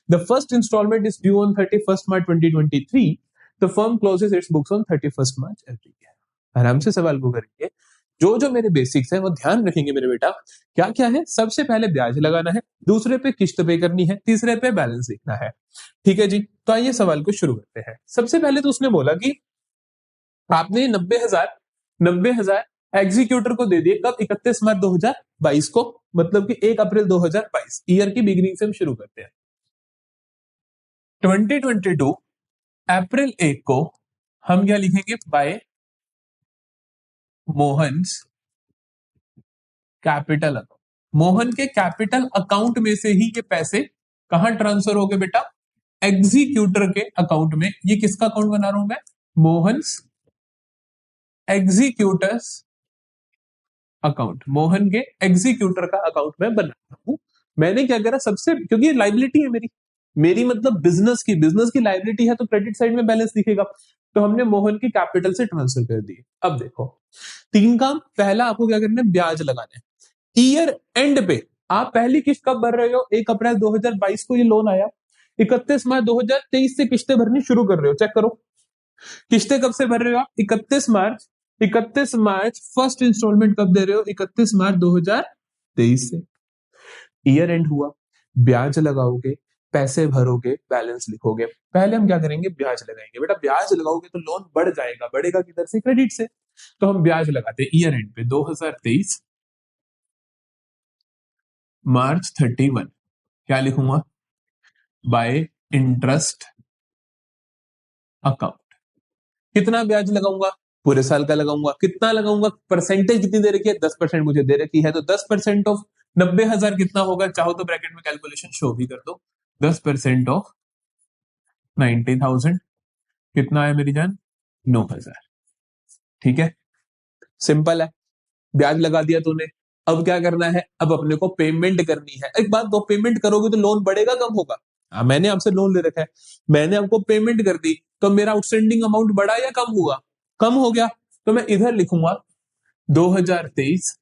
The first installment is due on 31 March 2023। The firm closes its books on 31 March every year. आराम से सवाल को करेंगे, जो जो मेरे बेसिक्स है वो ध्यान रखेंगे मेरे बेटा। क्या क्या है, सबसे पहले ब्याज लगाना है, दूसरे पे किस्त पे करनी है, तीसरे पे बैलेंस लिखना है। ठीक है जी, तो आइए सवाल को शुरू करते हैं। सबसे पहले तो उसने बोला कि आपने 90,000 एग्जीक्यूटर को दे दिए, कब, 31 मार्च 2022 को, मतलब कि 1 अप्रैल 2022, ईयर की बिगिनिंग से हम शुरू करते हैं। 2022 अप्रैल 1 को हम क्या लिखेंगे, by Mohan's capital account. Mohan के कैपिटल अकाउंट में से ही ये पैसे कहां ट्रांसफर हो गए बेटा, एग्जीक्यूटर के अकाउंट में। ये किसका अकाउंट बना रहा हूं मैं, मोहन्स एग्जीक्यूटर्स अकाउंट। मोहन के एग्जीक्यूटर का अकाउंट में बना रहा हूं। मैंने क्या करा, सबसे, क्योंकि ये लाइबिलिटी है मेरी मतलब बिजनेस की लाइबिलिटी है तो क्रेडिट साइड में बैलेंस दिखेगा। तो हमने मोहन की कैपिटल से ट्रांसफर कर दिए। अब देखो 3 काम। पहला आपको क्या करना है, ब्याज लगाना है। ईयर एंड पे आप पहली किस्त कब भर रहे हो, 1 अप्रैल 2022 को ये लोन आया, 31 मार्च 2023 से किस्तें भरनी शुरू कर रहे हो। चेक करो किस्तें कब से भर रहे हो आप, 31 मार्च फर्स्ट इंस्टॉलमेंट कब दे रहे हो, 31 मार्च 2023 से। ईयर एंड हुआ, ब्याज लगाओगे, पैसे भरोगे, बैलेंस लिखोगे। पहले हम क्या करेंगे, ब्याज लगाएंगे। बेटा ब्याज लगाओगे तो लोन बढ़ जाएगा, बढ़ेगा किधर से, क्रेडिट से। तो हम ब्याज लगाते हैं ईयर एंड पे 2023 मार्च 31। क्या लिखूंगा, बाय इंटरेस्ट अकाउंट। कितना ब्याज लगाऊंगा, पूरे साल का लगाऊंगा। कितना लगाऊंगा, परसेंटेज कितनी दे रखी है, 10% मुझे दे रखी है, तो 10% ऑफ 90,000 कितना होगा, चाहो तो ब्रैकेट में कैलकुलेशन शो भी कर दो। 10% ऑफ 90,000 कितना है मेरी जान, 9,000। ठीक है, सिंपल है, ब्याज लगा दिया तूने। अब क्या करना है, अब अपने को पेमेंट करनी है। एक बात, दो पेमेंट करोगे तो लोन बढ़ेगा कम होगा। मैंने आपसे लोन ले रखा है, मैंने आपको पेमेंट कर दी, तो मेरा आउटस्टैंडिंग अमाउंट बढ़ा या कम हुआ, कम हो गया। तो मैं इधर लिखूंगा 2023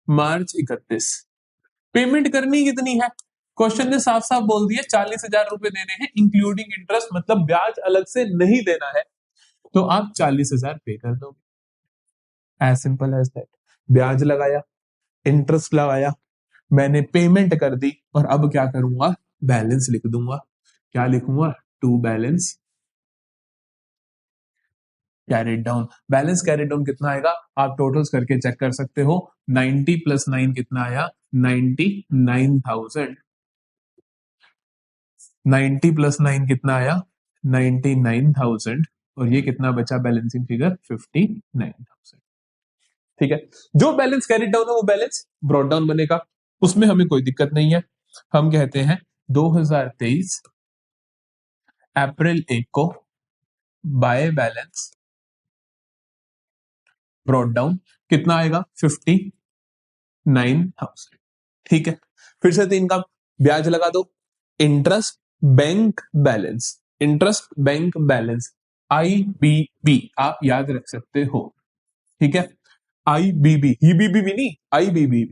मार्च 31। पेमेंट करनी कितनी है, क्वेश्चन ने साफ साफ बोल दिया 40,000 रुपए देने हैं इंक्लूडिंग इंटरेस्ट, मतलब ब्याज अलग से नहीं देना है। तो आप 40,000 पे कर दोगे, एज सिंपल एज दैट। ब्याज लगाया, इंटरेस्ट लगाया, मैंने पेमेंट कर दी, और अब क्या करूंगा, बैलेंस लिख दूंगा। क्या लिखूंगा, to balance carried down. Balance carried down कितना आएगा, आप टोटल्स करके चेक कर सकते हो। 90 प्लस 9 कितना आया, 99,000। 90 प्लस 9 कितना आया, 99,000। और ये कितना बचा बैलेंसिंग फिगर, 59,000। ठीक है, जो बैलेंस कैरिड डाउन है वो बैलेंस ब्रॉट डाउन बनेगा, उसमें हमें कोई दिक्कत नहीं है। हम कहते हैं 2023 अप्रैल 1 को बाय बैलेंस ब्रॉट डाउन कितना आएगा, 59,000। ठीक है, फिर से 3 का ब्याज लगा दो, interest bank balance, interest bank balance IBB आप याद रख सकते हो। ठीक है, IBB, EBB भी नहीं, IBB।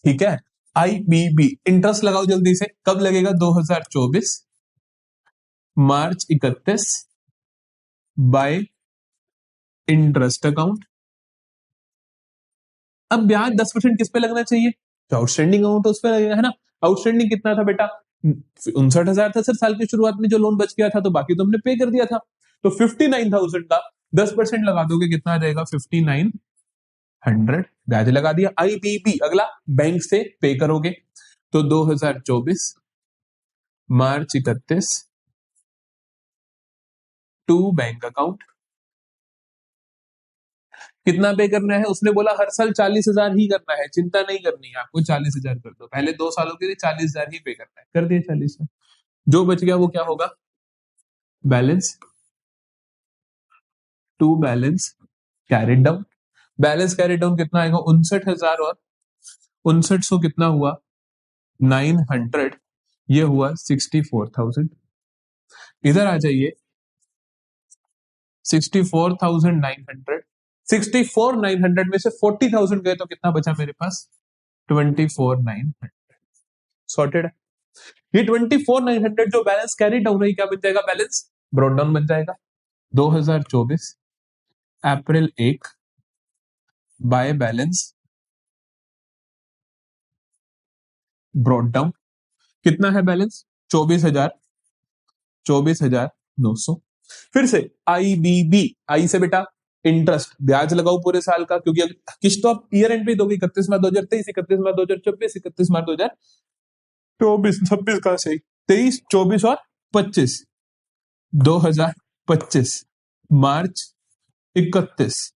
ठीक है, IBB इंटरेस्ट लगाओ जल्दी से, कब लगेगा, 2024 मार्च 31 बाय इंटरेस्ट अकाउंट अब ब्याज 10% किस पे लगना चाहिए? जो आउटस्टैंडिंग अमाउंट है उस पे लगेगा, है ना। आउटस्टैंडिंग कितना था बेटा? 59,000 था सर साल की शुरुआत में जो लोन बच गया था, तो बाकी तो हमने पे कर दिया था। तो 59,000 का 10% लगा दोगे, कितना आ जाएगा? 5900 ब्याज लगा दिया। IBB अगला, बैंक से पे करोगे, तो 2024 मार्च 31 टू बैंक अकाउंट कितना पे करना है? उसने बोला हर साल 40,000 ही करना है, चिंता नहीं करनी है आपको, 40,000 कर दो, पहले 2 सालों के लिए 40,000 ही पे करना है, कर दिए 40,000। जो बच गया वो क्या होगा? Balance to balance carried down. Balance carried down कितना आएगा? 59,000 और 5900 कितना हुआ? 900, ये हुआ 64,000। इधर आ जाइए, 64,900, 64,900 में से 40,000 गए तो कितना बचा मेरे पास? 24,900। सॉर्टेड। ये 24,900 जो बैलेंस कैरी डाउन है, क्या बन जाएगा? बैलेंस ब्रॉड डाउन बन जाएगा। 2024 अप्रैल 1 बाय बैलेंस ब्रॉड डाउन कितना है बैलेंस? 24,900। फिर से IBB, आई से बेटा इंटरेस्ट, ब्याज लगाओ पूरे साल का, क्योंकि किस्त तो आप ईयर एंड पे दोगे, 31 मार्च 2023, 31 मार्च 2024, 31 मार्च 2024, 26 का सही, 23, 24 और 25, 2025 मार्च 31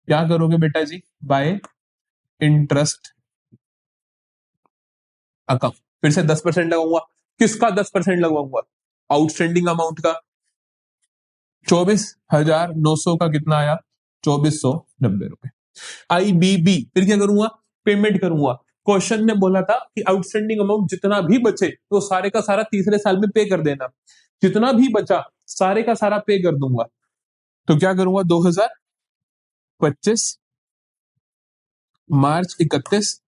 क्या करोगे बेटा जी? Bye interest account. फिर से 10% लगाऊंगा। किसका 10% लगवाऊंगा? आउटस्टैंडिंग अमाउंट का। 24,900 का कितना आया? 2,490 रुपए। IBB फिर क्या करूंगा? पेमेंट करूंगा। क्वेश्चन ने बोला था कि आउटस्टैंडिंग अमाउंट जितना भी बचे तो सारे का सारा तीसरे साल में पे कर देना, जितना भी बचा सारे का सारा पे कर दूंगा। तो क्या करूंगा? 2025 मार्च 31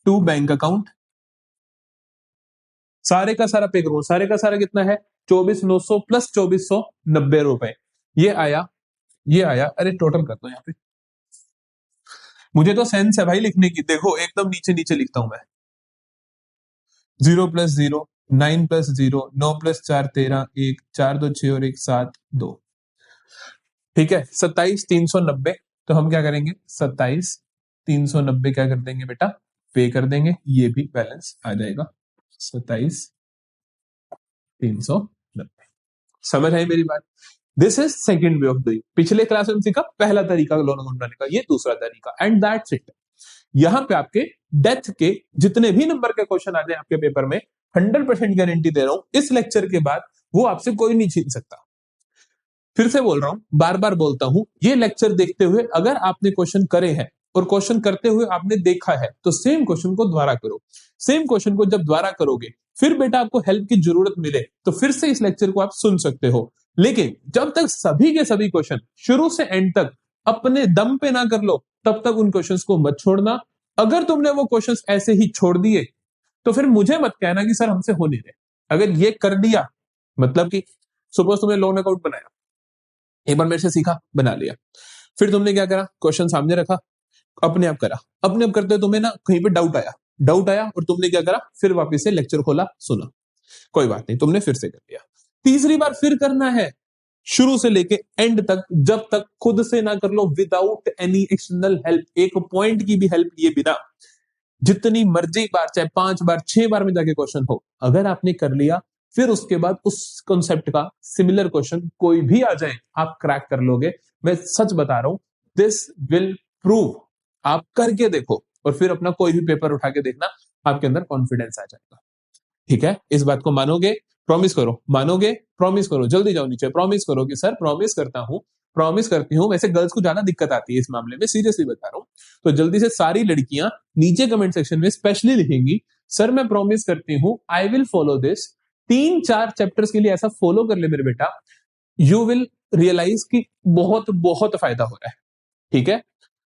टू बैंक अकाउंट, सारे का सारा पे करूंगा। सारे का सारा कितना है? 24,900 प्लस 2,490 रुपए। ये आया, ये आया, अरे टोटल कर दो यहाँ पे, मुझे तो सेंस है भाई लिखने की। देखो एकदम नीचे नीचे लिखता हूं मैं। 0 + 0, 9 + 0, 9 + 4 13, 1 4 2 6 और 1 7 2, ठीक है। 27,390। तो हम क्या करेंगे? 27,390 क्या कर देंगे बेटा? पे कर देंगे। ये भी बैलेंस आ जाएगा 27,390। समझ आई मेरी बात? This is second way of doing. पिछले क्लास में सीखा पहला तरीका लोन अकाउंट बनाने का, ये दूसरा तरीका, एंड दैट्स इट। यहां पे आपके डेथ के जितने भी नंबर के क्वेश्चन आ जाए आपके पेपर में, 100% गारंटी दे रहा हूं, इस लेक्चर के बाद वो आपसे कोई नहीं छीन सकता। फिर से बोल रहा हूं, बार बार बोलता हूं, ये लेक्चर देखते हुए अगर आपने क्वेश्चन करे हैं और क्वेश्चन करते हुए आपने देखा है, तो सेम क्वेश्चन को दोबारा करो। सेम क्वेश्चन को जब दोबारा करोगे, फिर बेटा आपको हेल्प की जरूरत मिले तो फिर से इस लेक्चर को आप सुन सकते हो। लेकिन जब तक सभी के सभी क्वेश्चन शुरू से एंड तक अपने दम पे ना कर लो, तब तक उन क्वेश्चंस को मत छोड़ना। अगर तुमने वो क्वेश्चंस ऐसे ही छोड़ दिए तो फिर मुझे मत कहना कि सर हमसे हो नहीं रहे। अगर ये कर दिया, मतलब कि सपोज तुमने लोन अकाउंट बनाया, एक बार मेरे से सीखा, बना लिया, फिर तुमने क्या करा? क्वेश्चन सामने रखा, अपने आप करा, अपने आप करते तुम्हें ना कहीं पे डाउट आया, डाउट आया और तुमने क्या करा? फिर वापस से लेक्चर खोला, सुना, कोई बात नहीं, तुमने फिर से कर लिया। तीसरी बार फिर करना है, शुरू से लेके एंड तक, जब तक खुद से ना कर लो, विदाउट एनी एक्सटर्नल हेल्प, एक पॉइंट की भी हेल्प लिए बिना। जितनी मर्जी बार, चाहे 5 बार 6 बार में जाके क्वेश्चन हो, अगर आपने कर लिया, फिर उसके बाद उस कॉन्सेप्ट का सिमिलर क्वेश्चन कोई भी आ जाए, आप क्रैक कर लोगे। मैं सच बता रहा हूं, दिस विल प्रूव। आप करके देखो और फिर अपना कोई भी पेपर उठा के देखना, आपके अंदर कॉन्फिडेंस आ जाएगा। ठीक है? इस बात को मानोगे? प्रॉमिस करो, मानोगे? प्रॉमिस करो, जल्दी जाओ नीचे, प्रॉमिस करो कि सर प्रॉमिस करता हूं, प्रॉमिस करती हूँ। वैसे गर्ल्स को ज्यादा दिक्कत आती है इस मामले में, सीरियसली बता रहा हूं। तो जल्दी से सारी लड़कियां नीचे कमेंट सेक्शन में स्पेशली लिखेंगी, सर मैं प्रॉमिस करती हूँ, I will follow this. 3-4 chapters के लिए ऐसा फॉलो कर ले मेरे बेटा, यू विल रियलाइज कि बहुत बहुत फायदा हो रहा है। ठीक है?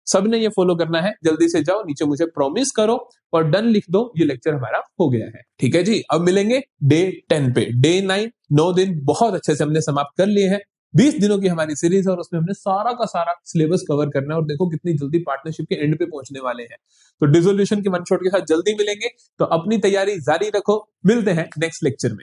सबने ये फॉलो करना है। जल्दी से जाओ नीचे, मुझे प्रॉमिस करो और डन लिख दो। ये लेक्चर हमारा हो गया है। ठीक है जी? अब मिलेंगे डे 10 पे। डे 9, 9 दिन बहुत अच्छे से हमने समाप्त कर लिए हैं। 20 दिनों की हमारी सीरीज है और उसमें हमने सारा का सारा सिलेबस कवर करना है और देखो कितनी जल्दी पार्टनरशिप के एंड पे पहुंचने वाले हैं। तो डिसोल्यूशन के वन शॉट के साथ जल्दी मिलेंगे, तो अपनी तैयारी जारी रखो। मिलते हैं नेक्स्ट लेक्चर में।